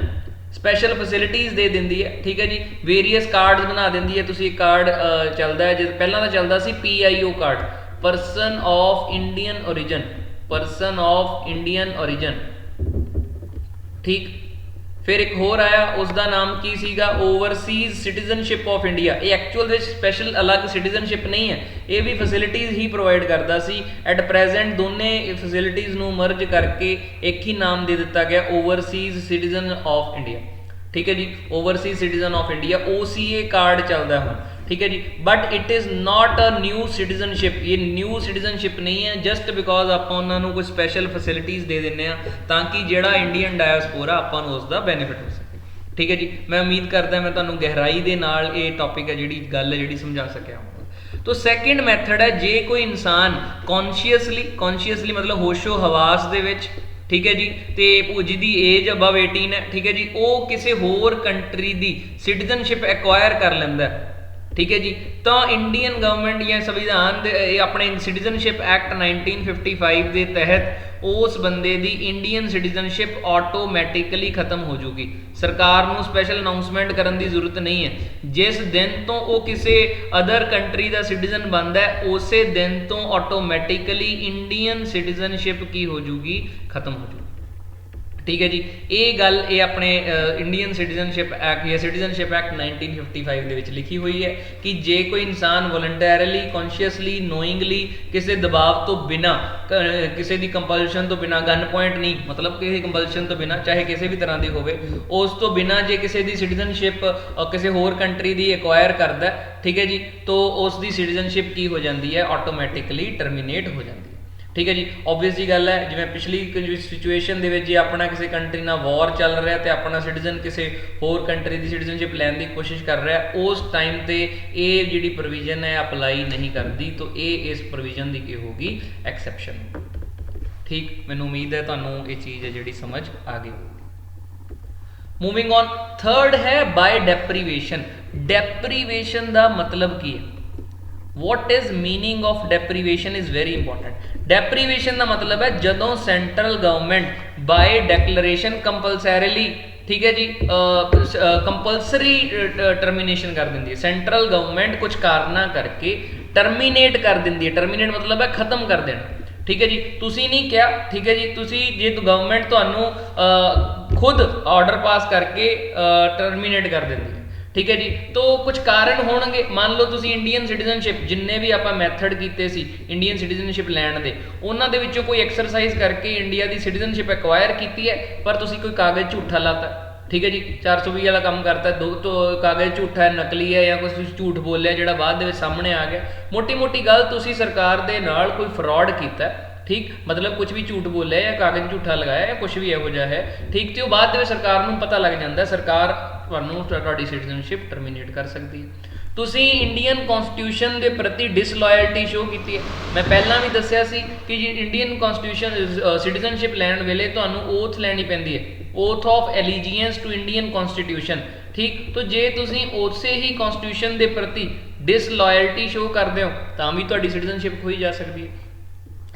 ਸਪੈਸ਼ਲ ਫੈਸਿਲਿਟੀਜ਼ ਦੇ ਦਿੰਦੀ ਹੈ। ਠੀਕ ਹੈ ਜੀ, ਵੇਰੀਅਸ ਕਾਰਡਸ ਬਣਾ ਦਿੰਦੀ ਹੈ। ਤੁਸੀਂ ਕਾਰਡ ਚੱਲਦਾ ਹੈ, ਜਦ ਪਹਿਲਾਂ ਤਾਂ ਚੱਲਦਾ ਸੀ PIO card, person of Indian origin, person of Indian origin. ਠੀਕ, ਫਿਰ ਇੱਕ ਹੋਰ ਆਇਆ, ਉਸ ਦਾ ਨਾਮ ਕੀ ਸੀਗਾ, ਓਵਰਸੀਜ਼ ਸਿਟੀਜ਼ਨਸ਼ਿਪ ਆਫ ਇੰਡੀਆ। ਇਹ ਐਕਚੁਅਲ ਵਿੱਚ ਸਪੈਸ਼ਲ ਅਲੱਗ ਸਿਟੀਜ਼ਨਸ਼ਿਪ ਨਹੀਂ ਹੈ, ਇਹ ਵੀ ਫੈਸਿਲਿਟੀਜ਼ ਹੀ ਪ੍ਰੋਵਾਈਡ ਕਰਦਾ ਸੀ। ਐਟ ਪ੍ਰੈਜ਼ੈਂਟ ਦੋਨੇ ਫੈਸਿਲਿਟੀਜ਼ ਨੂੰ ਮਰਜ ਕਰਕੇ ਇੱਕ ਹੀ ਨਾਮ ਦੇ ਦਿੱਤਾ ਗਿਆ, ਓਵਰਸੀਜ਼ ਸਿਟੀਜ਼ਨ ਆਫ ਇੰਡੀਆ। ਠੀਕ ਹੈ ਜੀ, overseas citizen of India, OCA card ਚੱਲਦਾ ਹੁਣ। ਠੀਕ ਹੈ ਜੀ, but it is not a new citizenship. ਇਹ ਨਿਊ ਸਿਟੀਜ਼ਨਸ਼ਿਪ ਨਹੀਂ ਹੈ ਜਸਟ ਬਿਕੋਜ਼ ਆਪਾਂ ਉਹਨਾਂ ਨੂੰ ਕੋਈ ਸਪੈਸ਼ਲ ਫੈਸਿਲਿਟੀਜ਼ ਦੇ ਦਿੰਦੇ ਹਾਂ ਤਾਂ ਕਿ ਜਿਹੜਾ ਇੰਡੀਅਨ ਡਾਇਸਪੋਰਾ ਆਪਾਂ ਨੂੰ ਉਸ ਦਾ ਬੈਨੀਫਿਟ ਹੋ ਸਕੇ। ਠੀਕ ਹੈ ਜੀ, ਮੈਂ ਉਮੀਦ ਕਰਦਾ ਮੈਂ ਤੁਹਾਨੂੰ ਗਹਿਰਾਈ ਦੇ ਨਾਲ ਇਹ ਟੌਪਿਕ ਹੈ ਜਿਹੜੀ ਸਮਝਾ ਸਕਿਆ ਹਾਂ। ਤੋ ਸੈਕਿੰਡ ਮੈਥਡ ਹੈ, ਜੇ ਕੋਈ ਇਨਸਾਨ ਕੌਨਸ਼ੀਅਸਲੀ ਮਤਲਬ ਹੋਸ਼ੋ ਹਵਾਸ ਦੇ ਵਿੱਚ, ਠੀਕ ਹੈ ਜੀ, ਅਤੇ ਜਿਹਦੀ ਏਜ ਅਬਵ 18 ਹੈ, ਠੀਕ ਹੈ ਜੀ, ਉਹ ਕਿਸੇ ਹੋਰ ਕੰਟਰੀ ਦੀ ਸਿਟੀਜ਼ਨਸ਼ਿਪ ਐਕਵਾਇਰ ਕਰ ਲੈਂਦਾ। ਠੀਕ ਹੈ ਜੀ, ਤਾਂ ਇੰਡੀਅਨ ਗਵਰਨਮੈਂਟ ਜਾਂ ਸੰਵਿਧਾਨ ਦੇ ਆਪਣੇ ਸਿਟੀਜ਼ਨਸ਼ਿਪ ਐਕਟ 1955 ਦੇ ਤਹਿਤ ਉਸ ਬੰਦੇ ਦੀ ਇੰਡੀਅਨ ਸਿਟੀਜ਼ਨਸ਼ਿਪ ਆਟੋਮੈਟਿਕਲੀ ਖਤਮ ਹੋ ਜੂਗੀ। ਸਰਕਾਰ ਨੂੰ ਸਪੈਸ਼ਲ ਅਨਾਊਂਸਮੈਂਟ ਕਰਨ ਦੀ ਜ਼ਰੂਰਤ ਨਹੀਂ ਹੈ। ਜਿਸ ਦਿਨ ਤੋਂ ਉਹ ਕਿਸੇ ਅਦਰ ਕੰਟਰੀ ਦਾ ਸਿਟੀਜ਼ਨ ਬਣਦਾ ਹੈ, ਉਸੇ ਦਿਨ ਤੋਂ ਆਟੋਮੈਟਿਕਲੀ ਇੰਡੀਅਨ ਸਿਟੀਜ਼ਨਸ਼ਿਪ ਕੀ ਹੋ ਜੂਗੀ, ਖਤਮ ਹੋ ਜੂਗੀ। ਠੀਕ ਹੈ ਜੀ, ਇਹ ਗੱਲ ਇਹ ਆਪਣੇ ਇੰਡੀਅਨ ਸਿਟੀਜ਼ਨਸ਼ਿਪ ਐਕਟ ਜਾਂ ਸਿਟੀਜ਼ਨਸ਼ਿਪ ਐਕਟ 1955 ਦੇ ਵਿੱਚ ਲਿਖੀ ਹੋਈ ਹੈ ਕਿ ਜੇ ਕੋਈ ਇਨਸਾਨ ਵੋਲੰਟੈਰਲੀ, ਕੌਨਸ਼ੀਅਸਲੀ, ਨੋਇੰਗਲੀ, ਕਿਸੇ ਦਬਾਅ ਤੋਂ ਬਿਨਾਂ, ਕਿਸੇ ਦੀ ਕੰਪਲਸ਼ਨ ਤੋਂ ਬਿਨਾਂ, ਗਨ ਪੁਆਇੰਟ ਨਹੀਂ ਮਤਲਬ ਕਿਸੇ ਕੰਪਲਸ਼ਨ ਤੋਂ ਬਿਨਾਂ, ਚਾਹੇ ਕਿਸੇ ਵੀ ਤਰ੍ਹਾਂ ਦੀ ਹੋਵੇ, ਉਸ ਤੋਂ ਬਿਨਾਂ ਜੇ ਕਿਸੇ ਦੀ ਸਿਟੀਜ਼ਨਸ਼ਿਪ ਕਿਸੇ ਹੋਰ ਕੰਟਰੀ ਦੀ ਐਕਵਾਇਰ ਕਰਦਾ, ਠੀਕ ਹੈ ਜੀ, ਤਾਂ ਉਸ ਦੀ ਸਿਟੀਜ਼ਨਸ਼ਿਪ ਕੀ ਹੋ ਜਾਂਦੀ ਹੈ, ਆਟੋਮੈਟਿਕਲੀ ਟਰਮੀਨੇਟ ਹੋ ਜਾਂਦੀ ਹੈ। ਠੀਕ ਹੈ ਜੀ, ਓਬਵੀਅਸ ਜੀ ਗੱਲ ਹੈ, ਜਿਵੇਂ ਪਿਛਲੀ ਸਿਚੁਏਸ਼ਨ ਦੇ ਵਿੱਚ ਜੇ ਆਪਣਾ ਕਿਸੇ ਕੰਟਰੀ ਨਾਲ ਵਾਰ ਚੱਲ ਰਿਹਾ ਅਤੇ ਆਪਣਾ ਸਿਟੀਜ਼ਨ ਕਿਸੇ ਹੋਰ ਕੰਟਰੀ ਦੀ ਸਿਟੀਜ਼ਨਸ਼ਿਪ ਲੈਣ ਦੀ ਕੋਸ਼ਿਸ਼ ਕਰ ਰਿਹਾ, ਉਸ ਟਾਈਮ 'ਤੇ ਇਹ ਜਿਹੜੀ ਪ੍ਰੋਵੀਜ਼ਨ ਹੈ ਅਪਲਾਈ ਨਹੀਂ ਕਰਦੀ, ਤਾਂ ਇਹ ਇਸ ਪ੍ਰੋਵੀਜ਼ਨ ਦੀ ਕੀ ਹੋਊਗੀ, ਐਕਸੈਪਸ਼ਨ। ਠੀਕ, ਮੈਨੂੰ ਉਮੀਦ ਹੈ ਤੁਹਾਨੂੰ ਇਹ ਚੀਜ਼ ਹੈ ਜਿਹੜੀ ਸਮਝ ਆ ਗਈ। ਮੂਵਿੰਗ ਔਨ, ਥਰਡ ਹੈ ਬਾਏ ਡੈਪਰੀਵੇਸ਼ਨ। ਡੈਪਰੀਵੇਸ਼ਨ ਦਾ ਮਤਲਬ ਕੀ ਹੈ? What is meaning of deprivation is very important. ਡੈਪਰੀਵੇਸ਼ਨ ਦਾ ਮਤਲਬ ਹੈ ਜਦੋਂ ਸੈਂਟਰਲ ਗਵਰਨਮੈਂਟ ਬਾਏ ਡੈਕਲੇਰੇਸ਼ਨ ਕੰਪਲਸਰੀਲੀ, ਠੀਕ ਹੈ ਜੀ, ਕੰਪਲਸਰੀ ਟਰਮੀਨੇਸ਼ਨ ਕਰ ਦਿੰਦੀ ਹੈ। ਸੈਂਟਰਲ ਗਵਰਨਮੈਂਟ ਕੁਝ ਕਾਰਨਾਂ ਕਰਕੇ ਟਰਮੀਨੇਟ ਕਰ ਦਿੰਦੀ ਹੈ। ਟਰਮੀਨੇਟ ਮਤਲਬ ਹੈ ਖਤਮ ਕਰ ਦੇਣਾ, ਠੀਕ ਹੈ ਜੀ। ਤੁਸੀਂ ਨਹੀਂ ਕਿਹਾ, ਠੀਕ ਹੈ ਜੀ, ਤੁਸੀਂ ਜੇ ਗਵਰਨਮੈਂਟ ਤੁਹਾਨੂੰ ਖੁਦ ਆਰਡਰ ਪਾਸ ਕਰਕੇ ਟਰਮੀਨੇਟ ਕਰ ਦਿੰਦੀ ਹੈ, ਠੀਕ ਹੈ ਜੀ। ਤੋ ਕੁਝ ਕਾਰਨ ਹੋਣਗੇ। ਮੰਨ ਲਓ ਤੁਸੀਂ ਇੰਡੀਅਨ ਸਿਟੀਜ਼ਨਸ਼ਿਪ, ਜਿੰਨੇ ਵੀ ਆਪਾਂ ਮੈਥਡ ਕੀਤੇ ਸੀ ਇੰਡੀਅਨ ਸਿਟੀਜ਼ਨਸ਼ਿਪ ਲੈਣ ਦੇ, ਉਹਨਾਂ ਦੇ ਵਿੱਚੋਂ ਕੋਈ ਐਕਸਰਸਾਈਜ਼ ਕਰਕੇ ਇੰਡੀਆ ਦੀ ਸਿਟੀਜ਼ਨਸ਼ਿਪ ਐਕਵਾਇਰ ਕੀਤੀ ਹੈ, ਪਰ ਤੁਸੀਂ ਕੋਈ ਕਾਗਜ਼ ਝੂਠਾ ਲਾਤਾ, ਠੀਕ ਹੈ ਜੀ, 420 ਵਾਲਾ ਕੰਮ ਕਰਤਾ, ਕਾਗਜ਼ ਝੂਠਾ ਹੈ, ਨਕਲੀ ਹੈ, ਜਾਂ ਕੁਛ ਤੁਸੀਂ ਝੂਠ ਬੋਲਿਆ ਜਿਹੜਾ ਬਾਅਦ ਦੇ ਵਿੱਚ ਸਾਹਮਣੇ ਆ ਗਿਆ। ਮੋਟੀ ਮੋਟੀ ਗੱਲ ਤੁਸੀਂ ਸਰਕਾਰ ਦੇ ਨਾਲ ਕੋਈ ਫਰਾਡ ਕੀਤਾ, ਠੀਕ, ਮਤਲਬ ਕੁਝ ਵੀ ਝੂਠ ਬੋਲਿਆ ਜਾਂ ਕਾਗਜ਼ ਝੂਠਾ ਲਗਾਇਆ ਜਾਂ ਕੁਝ ਵੀ ਇਹੋ ਜਿਹਾ ਹੈ, ਠੀਕ, ਤੇ ਉਹ ਬਾਅਦ ਦੇ ਵਿੱਚ ਸਰਕਾਰ ਨੂੰ ਪਤਾ ਲੱਗ ਜਾਂਦਾ, ਸਰਕਾਰ ਤੁਹਾਨੂੰ ਤੁਹਾਡੀ ਸਿਟੀਜ਼ਨਸ਼ਿਪ ਟਰਮੀਨੇਟ ਕਰ ਸਕਦੀ ਹੈ। ਤੁਸੀਂ ਇੰਡੀਅਨ ਕਨਸਟੀਟਿਊਸ਼ਨ ਦੇ ਪ੍ਰਤੀ ਡਿਸਲੋਇਲਟੀ ਸ਼ੋ ਕੀਤੀ ਹੈ। ਮੈਂ ਪਹਿਲਾਂ ਵੀ ਦੱਸਿਆ ਸੀ ਕਿ ਜੀ ਇੰਡੀਅਨ ਕਨਸਟੀਟਿਊਸ਼ਨ ਸਿਟੀਜ਼ਨਸ਼ਿਪ ਲੈਣ ਵੇਲੇ ਤੁਹਾਨੂੰ ਓਥ ਲੈਣੀ ਪੈਂਦੀ ਹੈ, ਓਥ ਆਫ ਐਲੀਜੀਐਂਸ ਟੂ ਇੰਡੀਅਨ ਕਨਸਟੀਟਿਊਸ਼ਨ, ਠੀਕ। ਤਾਂ ਜੇ ਤੁਸੀਂ ਉਸੇ ਹੀ ਕਨਸਟੀਟਿਊਸ਼ਨ ਦੇ ਪ੍ਰਤੀ ਡਿਸਲੋਇਲਟੀ ਸ਼ੋ ਕਰਦੇ ਹੋ ਤਾਂ ਵੀ ਤੁਹਾਡੀ ਸਿਟੀਜ਼ਨਸ਼ਿਪ ਖੋਈ ਜਾ ਸਕਦੀ ਹੈ।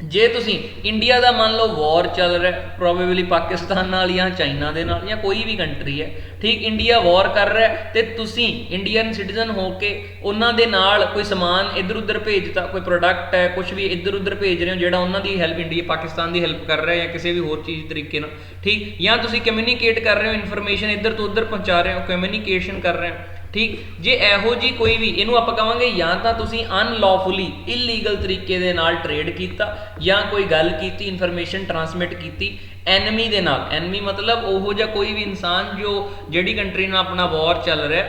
ਜੇ ਤੁਸੀਂ ਇੰਡੀਆ ਦਾ ਮੰਨ ਲਓ ਵਾਰ ਚੱਲ ਰਿਹਾ, ਪ੍ਰੋਬੇਬਲੀ ਪਾਕਿਸਤਾਨ ਨਾਲ ਜਾਂ ਚਾਈਨਾ ਦੇ ਨਾਲ ਜਾਂ ਕੋਈ ਵੀ ਕੰਟਰੀ ਹੈ, ਠੀਕ, ਇੰਡੀਆ ਵਾਰ ਕਰ ਰਿਹਾ ਤੇ ਤੁਸੀਂ ਇੰਡੀਅਨ ਸਿਟੀਜ਼ਨ ਹੋ ਕੇ ਉਹਨਾਂ ਦੇ ਨਾਲ ਕੋਈ ਸਮਾਨ ਇੱਧਰ ਉੱਧਰ ਭੇਜਤਾ, ਕੋਈ ਪ੍ਰੋਡਕਟ ਹੈ, ਕੁਝ ਵੀ ਇੱਧਰ ਉੱਧਰ ਭੇਜ ਰਹੇ ਹੋ ਜਿਹੜਾ ਉਹਨਾਂ ਦੀ ਹੈਲਪ, ਇੰਡੀਆ ਪਾਕਿਸਤਾਨ ਦੀ ਹੈਲਪ ਕਰ ਰਿਹਾ ਜਾਂ ਕਿਸੇ ਵੀ ਹੋਰ ਚੀਜ਼ ਤਰੀਕੇ ਨਾਲ, ਠੀਕ, ਜਾਂ ਤੁਸੀਂ ਕਮਿਊਨੀਕੇਟ ਕਰ ਰਹੇ ਹੋ, ਇਨਫੋਰਮੇਸ਼ਨ ਇੱਧਰ ਤੋਂ ਉੱਧਰ ਪਹੁੰਚਾ ਰਹੇ ਹੋ, ਕਮਿਊਨੀਕੇਸ਼ਨ ਕਰ ਰਹੇ ਹੋ, ਠੀਕ। ਜੇ ਇਹੋ ਜੀ ਕੋਈ ਵੀ, ਇਹਨੂੰ ਆਪਾਂ ਕਹਾਂਗੇ ਜਾਂ ਤਾਂ ਤੁਸੀਂ ਅਨਲੌਫੁਲੀ ਇਲੀਗਲ ਤਰੀਕੇ ਦੇ ਨਾਲ ਟਰੇਡ ਕੀਤਾ ਜਾਂ ਕੋਈ ਗੱਲ ਕੀਤੀ, ਇਨਫੋਰਮੇਸ਼ਨ ਟਰਾਂਸਮਿਟ ਕੀਤੀ ਐਨਮੀ ਦੇ ਨਾਲ। ਐਨਮੀ ਮਤਲਬ ਉਹੋ ਜਿਹਾ ਕੋਈ ਵੀ ਇਨਸਾਨ ਜੋ ਜਿਹੜੀ ਕੰਟਰੀ ਨਾਲ ਆਪਣਾ ਵਾਰ ਚੱਲ ਰਿਹਾ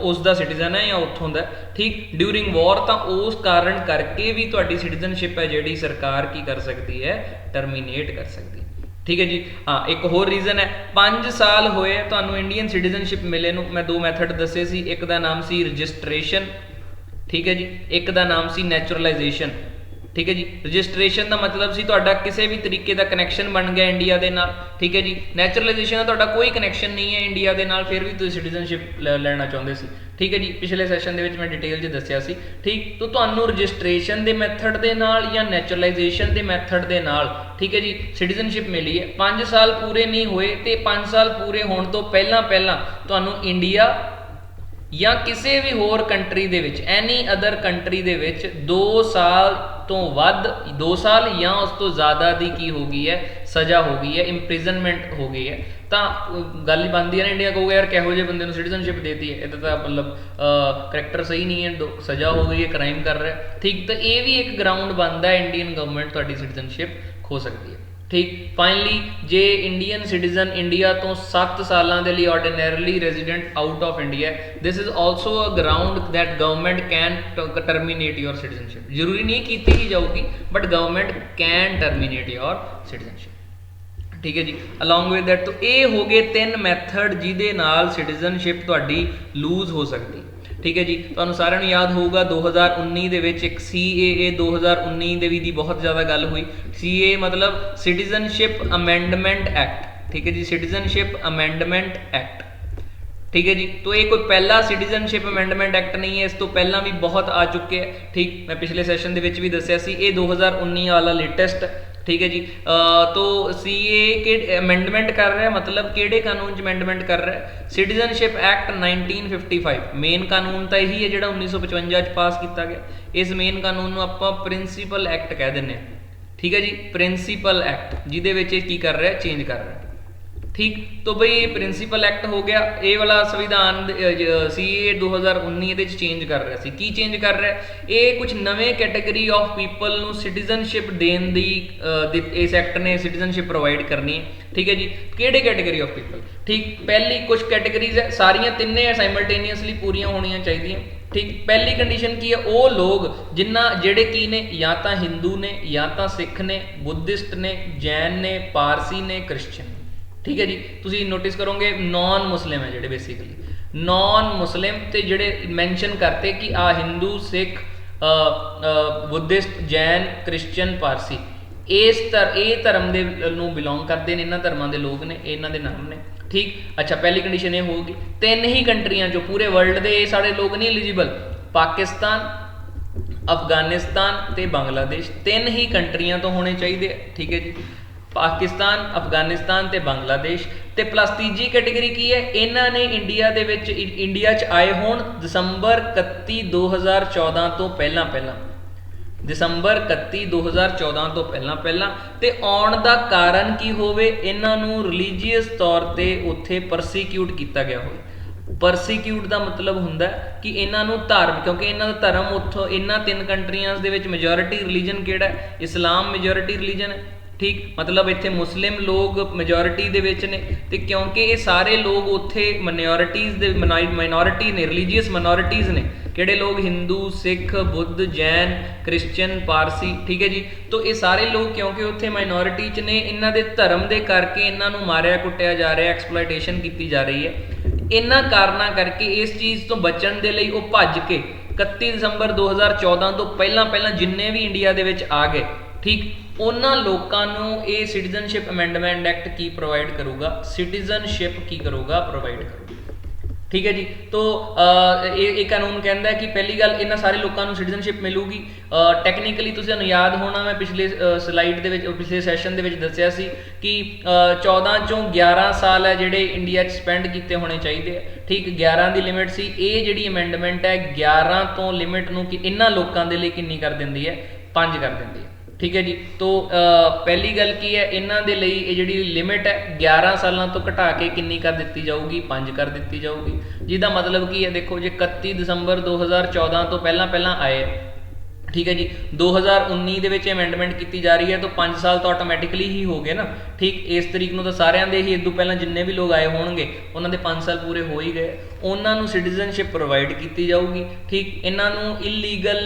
ਉਸ ਦਾ ਸਿਟੀਜ਼ਨ ਹੈ ਜਾਂ ਉੱਥੋਂ ਦਾ, ਠੀਕ, ਡਿਊਰਿੰਗ ਵਾਰ, ਤਾਂ ਉਸ ਕਾਰਨ ਕਰਕੇ ਵੀ ਤੁਹਾਡੀ ਸਿਟੀਜ਼ਨਸ਼ਿਪ ਹੈ ਜਿਹੜੀ ਸਰਕਾਰ ਕੀ ਕਰ ਸਕਦੀ ਹੈ, ਟਰਮੀਨੇਟ ਕਰ ਸਕਦੀ ਹੈ, ਠੀਕ ਹੈ ਜੀ। ਹਾਂ, ਇੱਕ ਹੋਰ ਰੀਜ਼ਨ ਹੈ, 5 ਸਾਲ ਹੋਏ ਤੁਹਾਨੂੰ ਇੰਡੀਅਨ ਸਿਟੀਜ਼ਨਸ਼ਿਪ ਮਿਲੇ ਨੂੰ। ਮੈਂ 2 ਮੈਥਡ ਦੱਸੇ ਸੀ, ਇੱਕ ਦਾ ਨਾਮ ਸੀ ਰਜਿਸਟ੍ਰੇਸ਼ਨ, ਠੀਕ ਹੈ ਜੀ, ਇੱਕ ਦਾ ਨਾਮ ਸੀ ਨੈਚੁਰਲਾਈਜੇਸ਼ਨ, ਠੀਕ ਹੈ ਜੀ। ਰਜਿਸਟ੍ਰੇਸ਼ਨ ਦਾ ਮਤਲਬ ਸੀ ਤੁਹਾਡਾ ਕਿਸੇ ਵੀ ਤਰੀਕੇ ਦਾ ਕਨੈਕਸ਼ਨ ਬਣ ਗਿਆ ਇੰਡੀਆ ਦੇ ਨਾਲ, ਠੀਕ ਹੈ ਜੀ। ਨੈਚੁਰਲਾਈਜੇਸ਼ਨ ਦਾ ਤੁਹਾਡਾ ਕੋਈ ਕਨੈਕਸ਼ਨ ਨਹੀਂ ਹੈ ਇੰਡੀਆ ਦੇ ਨਾਲ, ਫਿਰ ਵੀ ਤੁਸੀਂ ਸਿਟੀਜ਼ਨਸ਼ਿਪ ਲੈਣਾ ਚਾਹੁੰਦੇ ਸੀ, ਠੀਕ ਹੈ ਜੀ। ਪਿਛਲੇ ਸੈਸ਼ਨ ਦੇ ਵਿੱਚ ਮੈਂ ਡਿਟੇਲ 'ਚ ਦੱਸਿਆ ਸੀ, ਠੀਕ। ਤਾਂ ਤੁਹਾਨੂੰ ਰਜਿਸਟ੍ਰੇਸ਼ਨ ਦੇ ਮੈਥਡ ਦੇ ਨਾਲ ਜਾਂ ਨੈਚੁਰਲਾਈਜੇਸ਼ਨ ਦੇ ਮੈਥਡ ਦੇ ਨਾਲ, ਠੀਕ ਹੈ ਜੀ, ਸਿਟੀਜ਼ਨਸ਼ਿਪ ਮਿਲੀ ਹੈ। 5 ਸਾਲ ਪੂਰੇ ਨਹੀਂ ਹੋਏ ਤੇ 5 ਸਾਲ ਪੂਰੇ ਹੋਣ ਤੋਂ ਪਹਿਲਾਂ ਤੁਹਾਨੂੰ ਇੰਡੀਆ ਜਾਂ ਕਿਸੇ ਵੀ ਹੋਰ ਕੰਟਰੀ ਦੇ ਵਿੱਚ, ਐਨੀ ਅਦਰ ਕੰਟਰੀ ਦੇ ਵਿੱਚ 2 ਸਾਲ ਤੋਂ ਵੱਧ, 2 ਸਾਲ ਜਾਂ ਉਸ ਤੋਂ ਜ਼ਿਆਦਾ ਦੀ ਕੀ ਹੋ ਗਈ ਹੈ, ਸਜ਼ਾ ਹੋ ਗਈ ਹੈ, ਇੰਪ੍ਰਿਜ਼ਨਮੈਂਟ ਹੋ ਗਈ ਹੈ। ਤਾਂ ਗੱਲ ਹੀ ਬਣਦੀ ਹੈ ਨਾ, ਇੰਡੀਆ ਕਹੂਗਾ ਯਾਰ ਕਿਹੋ ਜਿਹੇ ਬੰਦੇ ਨੂੰ ਸਿਟੀਜ਼ਨਸ਼ਿਪ ਦੇਤੀ ਹੈ, ਇਹਦਾ ਤਾਂ ਮਤਲਬ ਕਰੈਕਟਰ ਸਹੀ ਨਹੀਂ ਹੈ, ਸਜ਼ਾ ਹੋ ਗਈ ਹੈ, ਕ੍ਰਾਈਮ ਕਰ ਰਿਹਾ, ਠੀਕ। ਤਾਂ ਇਹ ਵੀ ਇੱਕ ਗਰਾਊਂਡ ਬਣਦਾ ਹੈ ਇੰਡੀਅਨ ਗਵਰਨਮੈਂਟ ਤੁਹਾਡੀ ਸਿਟੀਜ਼ਨਸ਼ਿਪ ਖੋ ਸਕਦੀ ਹੈ, ਠੀਕ। ਫਾਈਨਲੀ, ਜੇ ਇੰਡੀਅਨ ਸਿਟੀਜ਼ਨ ਇੰਡੀਆ ਤੋਂ 7 ਸਾਲਾਂ ਦੇ ਲਈ ordinarily resident out of India, this is also a ground that government can terminate your citizenship. ਜ਼ਰੂਰੀ ਨਹੀਂ ਕੀਤੀ ਹੀ ਜਾਊਗੀ, but government can terminate your citizenship, ਠੀਕ ਹੈ ਜੀ। ਅਲੋਂਗ ਵਿਦ ਦੈਟ, ਤੋਂ ਇਹ ਹੋ ਗਏ 3 ਮੈਥਡ ਜਿਹਦੇ ਨਾਲ ਸਿਟੀਜ਼ਨਸ਼ਿਪ ਤੁਹਾਡੀ ਲੂਜ਼ ਹੋ ਸਕਦੀ, ਠੀਕ ਹੈ ਜੀ। ਤੁਹਾਨੂੰ ਸਾਰਿਆਂ ਨੂੰ ਯਾਦ ਹੋਊਗਾ 2019 ਦੇ ਵਿੱਚ ਇੱਕ CAA 2019 ਦੇ ਵੀ ਦੀ ਬਹੁਤ ਜ਼ਿਆਦਾ ਗੱਲ ਹੋਈ। CAA ਮਤਲਬ ਸਿਟੀਜ਼ਨਸ਼ਿਪ ਅਮੈਂਡਮੈਂਟ ਐਕਟ, ਠੀਕ ਹੈ ਜੀ, ਸਿਟੀਜ਼ਨਸ਼ਿਪ ਅਮੈਂਡਮੈਂਟ ਐਕਟ, ਠੀਕ ਹੈ ਜੀ। ਤਾਂ ਇਹ ਕੋਈ ਪਹਿਲਾ ਸਿਟੀਜ਼ਨਸ਼ਿਪ ਅਮੈਂਡਮੈਂਟ ਐਕਟ ਨਹੀਂ ਹੈ, ਇਸ ਤੋਂ ਪਹਿਲਾਂ ਵੀ ਬਹੁਤ ਆ ਚੁੱਕੇ ਹੈ, ਠੀਕ। ਮੈਂ ਪਿਛਲੇ ਸੈਸ਼ਨ ਦੇ ਵਿੱਚ ਵੀ ਦੱਸਿਆ ਸੀ, ਇਹ 2019 ਵਾਲਾ ਲੇਟੈਸਟ, ਠੀਕ ਹੈ ਜੀ। ਤੋ CAA ਕਿ ਅਮੈਂਡਮੈਂਟ ਕਰ ਰਿਹਾ, ਮਤਲਬ ਕਿਹੜੇ ਕਾਨੂੰਨ 'ਚ ਅਮੈਂਡਮੈਂਟ ਕਰ ਰਿਹਾ, ਸਿਟੀਜ਼ਨਸ਼ਿਪ ਐਕਟ 1955। ਮੇਨ ਕਾਨੂੰਨ ਤਾਂ ਇਹੀ ਹੈ ਜਿਹੜਾ 1955 'ਚ ਪਾਸ ਕੀਤਾ ਗਿਆ। ਇਸ ਮੇਨ ਕਾਨੂੰਨ ਨੂੰ ਆਪਾਂ ਪ੍ਰਿੰਸੀਪਲ ਐਕਟ ਕਹਿ ਦਿੰਦੇ ਹਾਂ, ਠੀਕ ਹੈ ਜੀ, ਪ੍ਰਿੰਸੀਪਲ ਐਕਟ, ਜਿਹਦੇ ਵਿੱਚ ਇਹ ਕੀ ਕਰ ਰਿਹਾ, ਚੇਂਜ ਕਰ ਰਿਹਾ, ਠੀਕ। तो भाई ये प्रिंसीपल एक्ट हो गया, ये वाला संविधान CAA 2019 ਇਹਦੇ 'ਚ ਚੇਂਜ ਕਰ ਰਿਹਾ ਸੀ। ਕੀ ਚੇਂਜ ਕਰ ਰਿਹਾ, ਇਹ ਕੁਝ ਨਵੇਂ ਕੈਟਾਗਰੀ ਆਫ ਪੀਪਲ ਨੂੰ ਸਿਟੀਜ਼ਨਸ਼ਿਪ ਦੇਣ ਦੀ ਇਸ ਐਕਟ ਨੇ ਸਿਟੀਜ਼ਨਸ਼ਿਪ ਪ੍ਰੋਵਾਈਡ ਕਰਨੀ ਹੈ, ਠੀਕ ਹੈ ਜੀ। ਕਿਹੜੇ ਕੈਟਾਗਰੀ ਆਫ ਪੀਪਲ, ਠੀਕ। ਪਹਿਲੀ ਕੁਝ ਕੈਟਾਗਰੀਜ਼ ਹੈ, ਸਾਰੀਆਂ ਤਿੰਨੇ ਸਾਈਮਲਟੇਨੀਅਸਲੀ ਪੂਰੀਆਂ ਹੋਣੀਆਂ ਚਾਹੀਦੀਆਂ, ਠੀਕ। ਪਹਿਲੀ ਕੰਡੀਸ਼ਨ ਕੀ ਹੈ, ਉਹ ਲੋਕ ਜਿਹੜੇ ਕੀ ਨੇ, ਜਾਂ ਤਾਂ ਹਿੰਦੂ ਨੇ, ਜਾਂ ਤਾਂ ਸਿੱਖ ਨੇ, ਬੁੱਧਿਸਟ ਨੇ, ਜੈਨ ਨੇ, ਪਾਰਸੀ ਨੇ, ਕ੍ਰਿਸਚਨ, ਠੀਕ ਹੈ ਜੀ। ਤੁਸੀਂ ਨੋਟਿਸ ਕਰੋਗੇ ਨॉन ਮੁਸਲਿਮ ਹੈ ਜਿਹੜੇ, ਬੇਸਿਕਲੀ नॉन ਮੁਸਲਿਮ ਤੇ ਜਿਹੜੇ ਮੈਂਸ਼ਨ ਕਰਤੇ ਕਿ ਆ ਹਿੰਦੂ, ਸਿੱਖ, ਬੁੱਧਿਸਟ, ਜੈਨ, ਕ੍ਰਿਸਚਨ, ਪਾਰਸੀ, ਇਹ ਧਰਮ ਦੇ ਨੂੰ ਬਿਲੋਂਗ ਕਰਦੇ ਨੇ, ਇਹਨਾਂ ਧਰਮਾਂ ਦੇ ਲੋਕ ਨੇ, ਇਹਨਾਂ ਦੇ ਨਾਮ ਨੇ, ਠੀਕ। ਅੱਛਾ, ਪਹਿਲੀ ਕੰਡੀਸ਼ਨ ਇਹ ਹੋਊਗੀ। 3 ਹੀ ਕੰਟਰੀਆਂ 'ਚੋਂ ਪੂਰੇ ਵਰਲਡ ਦੇ ਇਹ ਸਾਡੇ ਲੋਕ ਨਹੀਂ ਐਲੀਜੀਬਲ, ਪਾਕਿਸਤਾਨ, ਅਫਗਾਨਿਸਤਾਨ ਤੇ ਬੰਗਲਾਦੇਸ਼, ਤਿੰਨ ਹੀ ਕੰਟਰੀਆਂ ਤੋਂ ਹੋਣੇ ਚਾਹੀਦੇ ਆ, ਠੀਕ ਹੈ ਜੀ। ਪਾਕਿਸਤਾਨ, ਅਫਗਾਨਿਸਤਾਨ ਤੇ ਬੰਗਲਾਦੇਸ਼। ਤੇ ਪਲੱਸ ਤੀਜੀ ਕੈਟੇਗਰੀ ਕੀ ਹੈ, ਇਹਨਾਂ ਨੇ ਇੰਡੀਆ ਦੇ ਵਿੱਚ ਇੰਡੀਆ 'ਚ ਆਏ ਹੋਣ ਦਸੰਬਰ 31 2014 ਤੋਂ ਪਹਿਲਾਂ ਪਹਿਲਾਂ, ਦਸੰਬਰ 31 2014 ਤੋਂ ਪਹਿਲਾਂ ਪਹਿਲਾਂ। ਤੇ ਆਉਣ ਦਾ ਕਾਰਨ ਕੀ ਹੋਵੇ, ਇਹਨਾਂ ਨੂੰ ਰਿਲੀਜੀਅਸ ਤੌਰ ਤੇ ਉੱਥੇ ਪਰਸੀਕਿਊਟ ਕੀਤਾ ਗਿਆ ਹੋਵੇ। ਪਰਸੀਕਿਊਟ ਦਾ ਮਤਲਬ ਹੁੰਦਾ ਕਿ ਇਹਨਾਂ ਨੂੰ ਧਰਮ, ਕਿਉਂਕਿ ਇਹਨਾਂ ਦਾ ਧਰਮ ਉੱਥੋਂ ਇਹਨਾਂ ਤਿੰਨ ਕੰਟਰੀਆਂ ਦੇ ਵਿੱਚ ਮੈਜੋਰਿਟੀ ਰਿਲੀਜਨ ਕਿਹੜਾ ਹੈ, ਇਸਲਾਮ ਮੈਜੋਰਿਟੀ ਰਿਲੀਜਨ ਹੈ, ਠੀਕ। ਮਤਲਬ ਇੱਥੇ ਮੁਸਲਿਮ ਲੋਕ ਮੈਜੋਰਿਟੀ ਦੇ ਵਿੱਚ ਨੇ, ਤੇ ਕਿਉਂਕਿ ਇਹ ਸਾਰੇ ਲੋਕ ਉੱਥੇ ਮਾਈਨੋਰਿਟੀਜ਼ ਦੇ ਮਾਈਨੋਰਿਟੀ ਨੇ, ਰਿਲੀਜੀਅਸ ਮਾਈਨੋਰਿਟੀਜ਼ ਨੇ। ਕਿਹੜੇ ਲੋਕ, ਹਿੰਦੂ, ਸਿੱਖ, ਬੁੱਧ, ਜੈਨ, ਕ੍ਰਿਸਚਨ, ਪਾਰਸੀ, ਠੀਕ ਹੈ ਜੀ। ਤੋ ਇਹ ਸਾਰੇ ਲੋਕ ਕਿਉਂਕਿ ਉੱਥੇ ਮਾਈਨੋਰਿਟੀ 'ਚ ਨੇ, ਇਹਨਾਂ ਦੇ ਧਰਮ ਦੇ ਕਰਕੇ ਇਹਨਾਂ ਨੂੰ ਮਾਰਿਆ ਕੁੱਟਿਆ ਜਾ ਰਿਹਾ, ਐਕਸਪਲੋਇਟੇਸ਼ਨ ਕੀਤੀ ਜਾ ਰਹੀ ਹੈ। ਇਹਨਾਂ ਕਾਰਨਾਂ ਕਰਕੇ ਇਸ ਚੀਜ਼ ਤੋਂ ਬਚਣ ਦੇ ਲਈ ਉਹ ਭੱਜ ਕੇ 31 ਦਸੰਬਰ 2014 ਤੋਂ ਪਹਿਲਾਂ ਪਹਿਲਾਂ ਜਿੰਨੇ ਵੀ ਇੰਡੀਆ ਦੇ ਵਿੱਚ ਆ ਗਏ, ਠੀਕ, ਉਹਨਾਂ ਲੋਕਾਂ ਨੂੰ ਇਹ ਸਿਟੀਜ਼ਨਸ਼ਿਪ ਅਮੈਂਡਮੈਂਟ ਐਕਟ ਕੀ ਪ੍ਰੋਵਾਈਡ ਕਰੂਗਾ, ਸਿਟੀਜ਼ਨਸ਼ਿਪ ਕੀ ਕਰੂਗਾ, ਪ੍ਰੋਵਾਈਡ ਕਰੂਗਾ, ਠੀਕ ਹੈ ਜੀ। ਤੋ ਇਹ ਕਾਨੂੰਨ ਕਹਿੰਦਾ ਕਿ ਪਹਿਲੀ ਗੱਲ ਇਹਨਾਂ ਸਾਰੇ ਲੋਕਾਂ ਨੂੰ ਸਿਟੀਜ਼ਨਸ਼ਿਪ ਮਿਲੂਗੀ। ਟੈਕਨੀਕਲੀ ਤੁਹਾਨੂੰ ਯਾਦ ਹੋਣਾ, ਮੈਂ ਪਿਛਲੇ ਸਲਾਈਡ ਦੇ ਵਿੱਚ, ਪਿਛਲੇ ਸੈਸ਼ਨ ਦੇ ਵਿੱਚ ਦੱਸਿਆ ਸੀ ਕਿ 14 ਚੋਂ 11 ਸਾਲ ਹੈ ਜਿਹੜੇ ਇੰਡੀਆ 'ਚ ਸਪੈਂਡ ਕੀਤੇ ਹੋਣੇ ਚਾਹੀਦੇ ਆ, ਠੀਕ। 11 ਦੀ ਲਿਮਿਟ ਸੀ। ਇਹ ਜਿਹੜੀ ਅਮੈਂਡਮੈਂਟ ਹੈ 11 ਤੋਂ ਲਿਮਿਟ ਨੂੰ ਕਿ ਇਹਨਾਂ ਲੋਕਾਂ ਦੇ ਲਈ ਕਿੰਨੀ ਕਰ ਦਿੰਦੀ ਹੈ, 5 ਕਰ ਦਿੰਦੀ ਹੈ, ਠੀਕ ਹੈ ਜੀ। ਤੋ ਪਹਿਲੀ ਗੱਲ ਕੀ ਹੈ, ਇਹਨਾਂ ਦੇ ਲਈ ਇਹ ਜਿਹੜੀ ਲਿਮਿਟ ਹੈ 11 ਸਾਲਾਂ ਤੋਂ ਘਟਾ ਕੇ ਕਿੰਨੀ ਕਰ ਦਿੱਤੀ ਜਾਊਗੀ, 5 ਕਰ ਦਿੱਤੀ ਜਾਊਗੀ। ਜਿਹਦਾ ਮਤਲਬ ਕੀ ਹੈ, ਦੇਖੋ ਜੇ 31 ਦਸੰਬਰ 2014 ਤੋਂ ਪਹਿਲਾਂ ਪਹਿਲਾਂ ਆਏ, ਠੀਕ ਹੈ ਜੀ, 2019 ਦੇ ਵਿੱਚ ਅਮੈਂਡਮੈਂਟ ਕੀਤੀ ਜਾ ਰਹੀ ਹੈ, ਤਾਂ 5 ਸਾਲ ਤਾਂ ਆਟੋਮੈਟਿਕਲੀ ਹੀ ਹੋ ਗਏ ਨਾ, ਠੀਕ। ਇਸ ਤਰੀਕ ਨੂੰ ਤਾਂ ਸਾਰਿਆਂ ਦੇ ਹੀ ਇਦੋਂ ਪਹਿਲਾਂ ਜਿੰਨੇ ਵੀ ਲੋਕ ਆਏ ਹੋਣਗੇ ਉਹਨਾਂ ਦੇ 5 ਸਾਲ ਪੂਰੇ ਹੋ ਹੀ ਗਏ, ਉਹਨਾਂ ਨੂੰ ਸਿਟੀਜ਼ਨਸ਼ਿਪ ਪ੍ਰੋਵਾਈਡ ਕੀਤੀ ਜਾਊਗੀ, ਠੀਕ। ਇਹਨਾਂ ਨੂੰ ਇਲੀਗਲ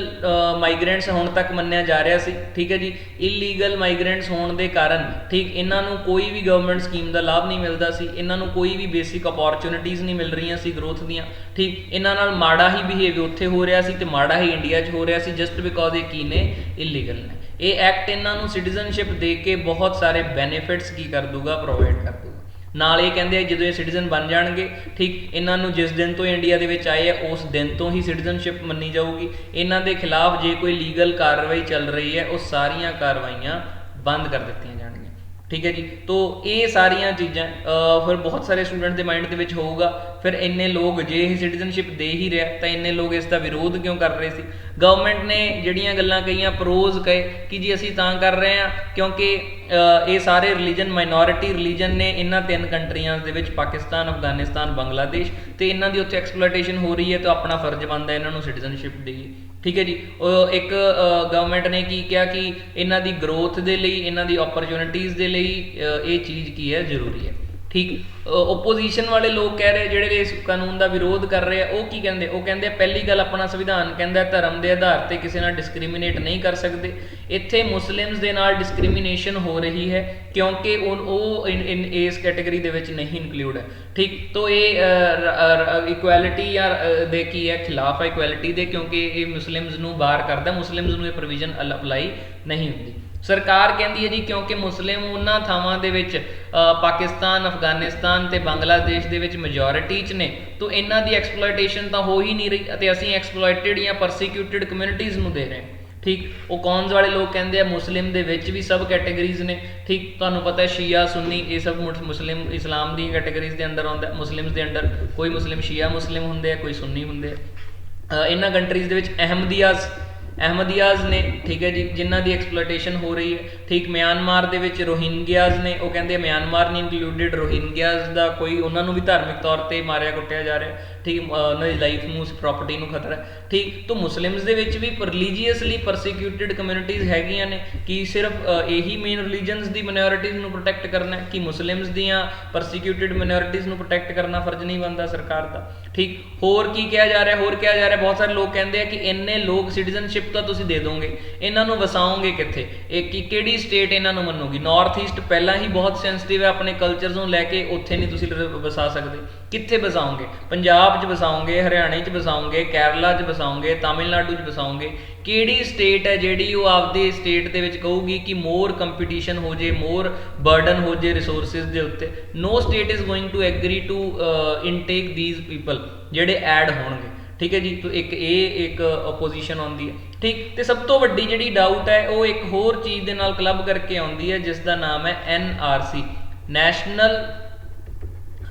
ਮਾਈਗਰੈਂਟਸ ਹੁਣ ਤੱਕ ਮੰਨਿਆ ਜਾ ਰਿਹਾ ਸੀ, ਠੀਕ ਹੈ ਜੀ। ਇਲੀਗਲ ਮਾਈਗਰੈਂਟਸ ਹੋਣ ਦੇ ਕਾਰਨ, ਠੀਕ, ਇਹਨਾਂ ਨੂੰ ਕੋਈ ਵੀ ਗਵਰਨਮੈਂਟ ਸਕੀਮ ਦਾ ਲਾਭ ਨਹੀਂ ਮਿਲਦਾ ਸੀ, ਇਹਨਾਂ ਨੂੰ ਕੋਈ ਵੀ ਬੇਸਿਕ ਅਪੋਰਚੁਨਿਟੀਜ਼ ਨਹੀਂ ਮਿਲ ਰਹੀਆਂ ਸੀ ਗਰੋਥ ਦੀਆਂ, ਠੀਕ। ਇਹਨਾਂ ਨਾਲ ਮਾੜਾ ਹੀ ਬਿਹੇਵ ਉੱਥੇ ਹੋ ਰਿਹਾ ਸੀ ਤੇ ਮਾੜਾ ਹੀ ਇੰਡੀਆ 'ਚ ਹੋ ਰਿਹਾ ਸੀ, ਜਸਟ ਬਿਕੋਜ਼ ਇਹ ਕੀ ਨੇ, ਇਲੀਗਲ ਨੇ। ਇਹ ਐਕਟ ਇਹਨਾਂ ਨੂੰ ਸਿਟੀਜ਼ਨਸ਼ਿਪ ਦੇ ਕੇ ਬਹੁਤ ਸਾਰੇ ਬੈਨੀਫਿਟਸ ਕੀ ਕਰ ਦੂਗਾ, ਪ੍ਰੋਵਾਈਡ ਕਰ ਦੂਗਾ। ਨਾਲ ਇਹ ਕਹਿੰਦੇ ਆ ਜਦੋਂ ਇਹ ਸਿਟੀਜ਼ਨ ਬਣ ਜਾਣਗੇ, ਠੀਕ, ਇਹਨਾਂ ਨੂੰ ਜਿਸ ਦਿਨ ਤੋਂ ਇੰਡੀਆ ਦੇ ਵਿੱਚ ਆਏ ਆ ਉਸ ਦਿਨ ਤੋਂ ਹੀ ਸਿਟੀਜ਼ਨਸ਼ਿਪ ਮੰਨੀ ਜਾਊਗੀ। ਇਹਨਾਂ ਦੇ ਖਿਲਾਫ ਜੇ ਕੋਈ ਲੀਗਲ ਕਾਰਵਾਈ ਚੱਲ ਰਹੀ ਹੈ ਉਹ ਸਾਰੀਆਂ ਕਾਰਵਾਈਆਂ ਬੰਦ ਕਰ ਦਿੱਤੀਆਂ ਜਾਣਗੀਆਂ, ਠੀਕ ਹੈ ਜੀ। ਤੋ ਇਹ ਸਾਰੀਆਂ ਚੀਜ਼ਾਂ ਫਿਰ ਬਹੁਤ ਸਾਰੇ ਸਟੂਡੈਂਟ ਦੇ ਮਾਈਂਡ ਦੇ ਵਿੱਚ ਹੋਊਗਾ, ਫਿਰ ਇੰਨੇ ਲੋਕ ਜੇ ਇਹ ਸਿਟੀਜ਼ਨਸ਼ਿਪ ਦੇ ਹੀ ਰਿਹਾ ਤਾਂ ਇੰਨੇ ਲੋਕ ਇਸ ਦਾ ਵਿਰੋਧ ਕਿਉਂ ਕਰ ਰਹੇ ਸੀ। ਗਵਰਨਮੈਂਟ ਨੇ ਜਿਹੜੀਆਂ ਗੱਲਾਂ ਕਹੀਆਂ, ਪ੍ਰੋਜ਼ ਕਹੇ ਕਿ ਜੀ ਅਸੀਂ ਤਾਂ ਕਰ ਰਹੇ ਹਾਂ ਕਿਉਂਕਿ ਇਹ ਸਾਰੇ ਰਿਲੀਜਨ ਮਾਈਨੋਰਿਟੀ ਰਿਲੀਜਨ ਨੇ ਇਹਨਾਂ ਤਿੰਨ ਕੰਟਰੀਆਂ ਦੇ ਵਿੱਚ, ਪਾਕਿਸਤਾਨ, ਅਫਗਾਨਿਸਤਾਨ, ਬੰਗਲਾਦੇਸ਼, ਤੇ ਇਹਨਾਂ ਦੀ ਉੱਥੇ ਐਕਸਪਲੋਇਟੇਸ਼ਨ ਹੋ ਰਹੀ ਹੈ ਤਾਂ ਆਪਣਾ ਫਰਜ਼ ਬਣਦਾ ਇਹਨਾਂ ਨੂੰ ਸਿਟੀਜ਼ਨਸ਼ਿਪ ਦੇਈਏ, ਠੀਕ ਹੈ ਜੀ। ਇੱਕ ਗਵਰਨਮੈਂਟ ਨੇ ਕੀ ਕਿਹਾ ਕਿ ਇਹਨਾਂ ਦੀ ਗਰੋਥ ਦੇ ਲਈ, ਇਹਨਾਂ ਦੀ ਓਪਰਚੁਨਿਟੀਜ਼ ਦੇ ਲਈ ਇਹ ਚੀਜ਼ ਕੀ ਹੈ, ਜ਼ਰੂਰੀ ਹੈ, ਠੀਕ। ਓਪੋਜੀਸ਼ਨ ਵਾਲੇ ਲੋਕ ਕਹਿ ਰਹੇ, ਜਿਹੜੇ ਇਸ ਕਾਨੂੰਨ ਦਾ ਵਿਰੋਧ ਕਰ ਰਹੇ ਆ, ਉਹ ਕੀ ਕਹਿੰਦੇ, ਉਹ ਕਹਿੰਦੇ ਪਹਿਲੀ ਗੱਲ ਆਪਣਾ ਸੰਵਿਧਾਨ ਕਹਿੰਦਾ ਧਰਮ ਦੇ ਆਧਾਰ ਤੇ ਕਿਸੇ ਨਾਲ ਡਿਸਕ੍ਰਿਮੀਨੇਟ ਨਹੀਂ ਕਰ ਸਕਦੇ। ਇੱਥੇ ਮੁਸਲਿਮਸ ਦੇ ਨਾਲ ਡਿਸਕ੍ਰਿਮੀਨੇਸ਼ਨ ਹੋ ਰਹੀ ਹੈ ਕਿਉਂਕਿ ਉਹ ਇਸ ਕੈਟੇਗਰੀ ਦੇ ਵਿੱਚ ਨਹੀਂ ਇਨਕਲੂਡ ਹੈ, ਠੀਕ। ਤੋ ਇਹ ਇਕੁਐਲਿਟੀ ਜਾਂ ਦੇ ਕੀ ਹੈ, ਖਿਲਾਫ ਹੈ ਇਕੁਐਲਿਟੀ ਦੇ, ਕਿਉਂਕਿ ਇਹ ਮੁਸਲਿਮਸ ਨੂੰ ਬਾਹਰ ਕਰਦਾ, ਮੁਸਲਿਮਸ ਨੂੰ ਇਹ ਪ੍ਰੋਵੀਜ਼ਨ ਅਪਲਾਈ ਨਹੀਂ ਹੁੰਦੀ। ਸਰਕਾਰ ਕਹਿੰਦੀ ਹੈ ਜੀ ਕਿਉਂਕਿ ਮੁਸਲਿਮ ਉਹਨਾਂ ਥਾਵਾਂ ਦੇ ਵਿੱਚ ਪਾਕਿਸਤਾਨ, ਅਫਗਾਨਿਸਤਾਨ ਤੇ ਬੰਗਲਾਦੇਸ਼ ਦੇ ਵਿੱਚ ਮੈਜੋਰਿਟੀ 'ਚ ਨੇ, ਤਾਂ ਇਹਨਾਂ ਦੀ ਐਕਸਪਲੋਇਟੇਸ਼ਨ ਤਾਂ ਹੋ ਹੀ ਨਹੀਂ ਰਹੀ ਅਤੇ ਅਸੀਂ ਐਕਸਪਲੋਇਟਡ ਜਾਂ ਪਰਸੀਕਿਊਟਡ ਕਮਿਊਨਿਟੀਜ਼ ਨੂੰ ਦੇ ਰਹੇ ਹਾਂ, ਠੀਕ। ਉਹ ਕੌਨਸ ਵਾਲੇ ਲੋਕ ਕਹਿੰਦੇ ਆ ਮੁਸਲਿਮ ਦੇ ਵਿੱਚ ਵੀ ਸਬ ਕੈਟੇਗਰੀਜ਼ ਨੇ, ਠੀਕ। ਤੁਹਾਨੂੰ ਪਤਾ ਸ਼ੀਆ, ਸੁੰਨੀ, ਇਹ ਸਭ ਮੁਸਲਿਮ ਇਸਲਾਮ ਦੀ ਕੈਟੇਗਰੀਜ਼ ਦੇ ਅੰਦਰ ਆਉਂਦਾ। ਮੁਸਲਿਮਸ ਦੇ ਅੰਡਰ ਕੋਈ ਮੁਸਲਿਮ ਸ਼ੀਆ ਮੁਸਲਿਮ ਹੁੰਦੇ ਆ, ਕੋਈ ਸੁੰਨੀ ਹੁੰਦੇ ਆ। ਇਹਨਾਂ ਕੰਟਰੀਜ਼ ਦੇ ਵਿੱਚ ਅਹਿਮਦੀਆਜ਼ ਨੇ, ਠੀਕ ਹੈ ਜੀ, ਜਿਨ੍ਹਾਂ ਦੀ ਐਕਸਪਲੋਇਟੇਸ਼ਨ ਹੋ ਰਹੀ ਹੈ, ਠੀਕ। ਮਿਆਂਮਾਰ ਦੇ ਵਿੱਚ ਰੋਹਿੰਗਿਆਜ਼ ਨੇ, ਉਹ ਕਹਿੰਦੇ ਮਿਆਂਮਾਰ ਨਹੀਂ ਇਨਕਲੂਡਿਡ, ਰੋਹਿੰਗਿਆਜ਼ ਦਾ ਕੋਈ, ਉਹਨਾਂ ਨੂੰ ਵੀ ਧਾਰਮਿਕ ਤੌਰ 'ਤੇ ਮਾਰਿਆ ਕੁੱਟਿਆ ਜਾ ਰਿਹਾ, ਠੀਕ। ਉਹਨਾਂ ਦੀ ਲਾਈਫ ਨੂੰ, ਪ੍ਰਾਪਰਟੀ ਨੂੰ ਖਤਰਾ, ਠੀਕ। ਤਾਂ ਮੁਸਲਿਮਸ ਦੇ ਵਿੱਚ ਵੀ ਰਿਲੀਜੀਅਸਲੀ ਪਰਸੀਕਿਊਟਡ ਕਮਿਊਨਿਟੀਜ਼ ਹੈਗੀਆਂ ਨੇ। ਕਿ ਸਿਰਫ ਇਹੀ ਮੇਨ ਰਿਲੀਜਨਸ ਦੀ ਮਾਈਨੋਰਿਟੀਜ਼ ਨੂੰ ਪ੍ਰੋਟੈਕਟ ਕਰਨਾ ਕਿ ਮੁਸਲਿਮਸ ਦੀਆਂ ਪਰਸੀਕਿਊਟਡ ਮਾਈਨੋਰਿਟੀਜ਼ ਨੂੰ ਪ੍ਰੋਟੈਕਟ ਕਰਨਾ ਫਰਜ਼ ਨਹੀਂ ਬਣਦਾ ਸਰਕਾਰ ਦਾ, ਠੀਕ। ਹੋਰ ਕੀ ਕਿਹਾ ਜਾ ਰਿਹਾ, ਬਹੁਤ ਸਾਰੇ ਲੋਕ ਕਹਿੰਦੇ ਆ ਕਿ ਇੰਨੇ ਲੋਕ ਸਿਟੀਜ਼ਨਸ਼ਿਪ ਤਾਂ ਤੁਸੀਂ ਦੇ ਦੋਗੇ, ਇਹਨਾਂ ਨੂੰ ਵਸਾਓਗੇ ਕਿੱਥੇ, ਇਹ ਕਿਹੜੀ ਸਟੇਟ ਇਹਨਾਂ ਨੂੰ ਮੰਨੂਗੀ। ਨਾਰਥ ਈਸਟ ਪਹਿਲਾਂ ਹੀ ਬਹੁਤ ਸੈਂਸਿਟਿਵ ਹੈ ਆਪਣੇ ਕਲਚਰਸ ਨੂੰ ਲੈ ਕੇ, ਉੱਥੇ ਨਹੀਂ ਤੁਸੀਂ ਵਸਾ ਸਕਦੇ। ਕਿੱਥੇ ਵਸਾਓਗੇ, ਪੰਜਾਬ 'ਚ ਵਸਾਓਗੇ, ਹਰਿਆਣੇ 'ਚ ਵਸਾਓਗੇ, ਕੇਰਲਾ 'ਚ ਵਸਾਓਗੇ, ਤਾਮਿਲਨਾਡੂ 'ਚ ਵਸਾਓਗੇ। ਕਿਹੜੀ ਸਟੇਟ ਹੈ ਜਿਹੜੀ ਉਹ ਆਪਦੀ ਸਟੇਟ ਦੇ ਵਿੱਚ ਕਹੂਗੀ ਕਿ ਮੋਰ ਕੰਪੀਟੀਸ਼ਨ ਹੋ ਜੇ, ਮੋਰ ਬਰਡਨ ਹੋ ਜੇ ਰਿਸੋਰਸਿਸ ਦੇ ਉੱਤੇ। No state is going to agree to intake these people ਜਿਹੜੇ ਐਡ ਹੋਣਗੇ, ठीक है जी। तो एक ओपोजिशन आती है, ठीक। तो सब तो वड्डी जिहड़ी डाउट है वो एक होर चीज़ के नाल क्लब करके आती है जिसका नाम है NRC, national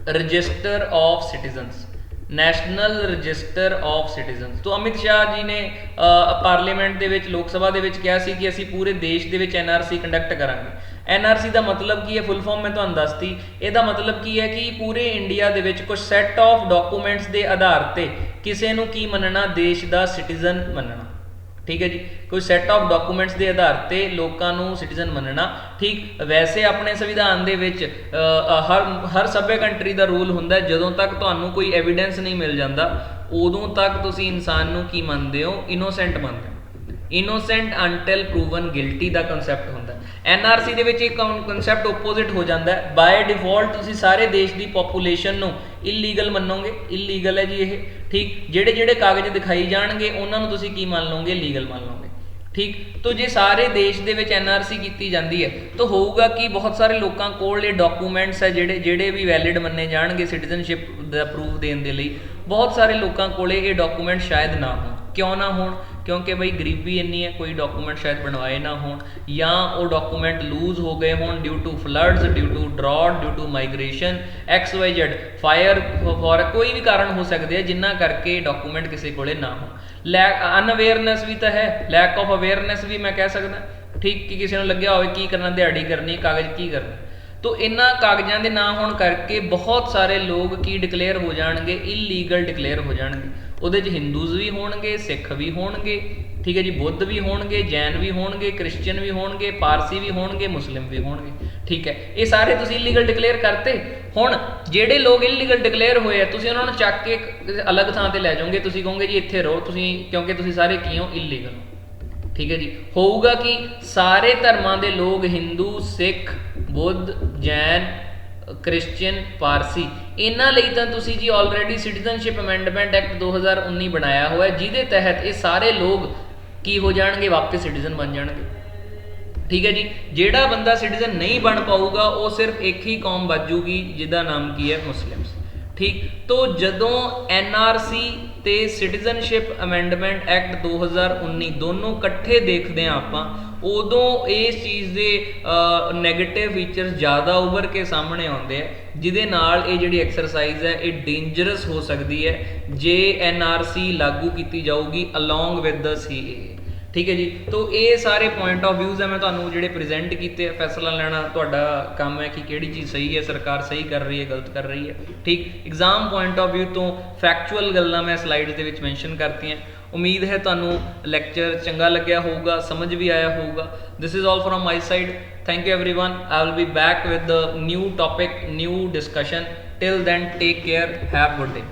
register of citizens, national register of citizens. तो अमित शाह जी ने पार्लीमेंट के लोक सभा के कहा सी कि असी पूरे देश के NRC कंडक्ट करांगे। NRC का मतलब की है, फुल फॉर्म मैं तुहानूं दसती, इसका मतलब की है कि पूरे इंडिया के कुछ सैट ऑफ डॉकूमेंट्स के आधार पर किसी नूं की मनना, देश का सिटीजन मनना, ठीक है जी। कोई सैट ऑफ डॉकूमेंट्स के आधार पर लोगों सिटीजन मनना, ठीक। वैसे अपने संविधान के हर सभ्य कंट्री का रूल होंदा है, जदों तक तुहानूं कोई एविडेंस नहीं मिल जाता उदों तक तुसीं इंसान नूं की मनदे हो, इनोसेंट मनदे हो। इनोसेंट अंटिल प्रूवन गिल्टी का कंसैप्ट होंदा है। NRC दे विच एक कंसैप्ट ओपोजिट हो जाता है, बाय डिफॉल्ट तुसीं सारे देश की पॉपूलेशन नूं इलीगल मनोगे, इलीगल है जी ये, ठीक। जेड़े जेड़े कागज दिखाई जाणगे उन्होंने तुसीं की मान लोगे, लीगल मान लोगे, ठीक। तो जे सारे देश दे विच NRC की जाती है तो होगा कि बहुत सारे लोगों कोल ये डॉकूमेंट्स है जेड़े जेड़े भी वैलिड मन्ने जाणगे सिटीजनशिप का प्रूफ देने के लिए, बहुत सारे लोगों कोल ये डॉकूमेंट शायद ना हो। क्यों ना हो? क्योंकि बई गरीबी इन्नी है, कोई डॉकूमेंट शायद बनवाए ना हो, या वो डॉकूमेंट लूज हो गए हों due to floods, due to drought, due to migration, XYZ, fire, for कोई भी कारण हो सकते हैं जिन्ना करके डॉकूमेंट किसी को ना हो। अनअवेयरनैस भी तो है, लैक ऑफ अवेयरनैस भी मैं कह सकता, ठीक। कि किसी को लग्या हो की करना, दिहाड़ी करनी, कागज की करना। तो इन्होंने कागज़ों के ना होने करके बहुत सारे लोग की डिकलेयर हो जाएंगे, इलीगल डिकलेयर हो जाएंगे। उहदे हिंदूज़ भी होणगे, सिख भी होणगे, ठीक है जी, बुद्ध भी होणगे, जैन भी होणगे, क्रिश्चियन भी होणगे, पारसी भी होणगे, मुस्लिम भी होणगे, ठीक है। ये सारे तुसीं इलीगल डिकलेयर करते। हुण जिहड़े लोग इलीगल डिकलेयर होए तुसीं उन्हां नूं चक के अलग थां ते लै जाओगे, तुसीं कहोगे जी इत्थे रहो तुसीं, क्योंकि तुसीं सारे की हो, इलीगल हो, ठीक है जी। होऊगा कि सारे धर्मां दे लोग, हिंदू, सिख, बुद्ध, जैन, क्रिश्चियन, पारसी, इन्हां लई तां तुसीं जी ऑलरेडी सिटीजनशिप अमेंडमेंट एक्ट 2019 बनाया हुआ है, जिहदे तहत ये सारे लोग की हो जाएंगे, वापस सिटीजन बन जाएंगे, ठीक है जी। जिहड़ा बंदा सिटीजन नहीं बन पाऊगा वो सिर्फ एक ही कौम बचूगी जिसका नाम की है मुस्लिम्स, ठीक। तो जदों NRC ते सिटीजनशिप अमेंडमेंट एक्ट 2019 दोनों कट्ठे देखते हैं आपां, उदों इस चीज़ के नैगेटिव फीचर्स ज़्यादा उभर के सामने आते हैं, जिहदे नाल ये जिहड़ी एक्सरसाइज है ये डेंजरस हो सकती है जे NRC लागू की जाऊगी अलॉन्ग विद द CAA, ठीक है जी। तो ये सारे पॉइंट ऑफ व्यूज़ है मैं तुहानूं जिहड़े प्रेजेंट किए, फैसला लेना तुहाडा काम है कि किहड़ी चीज़ सही है, सरकार सही कर रही है, गलत कर रही है, ठीक। एग्जाम पॉइंट ऑफ व्यू तो फैक्चुअल गल्लां मैं स्लाइड्स दे विच मैंशन करती हैं। उम्मीद है तुहानूं लैक्चर चंगा लग्या होगा, समझ भी आया होगा। This is all from my side, thank you everyone. I will be back with the new topic, new discussion. Till then take care, have good day.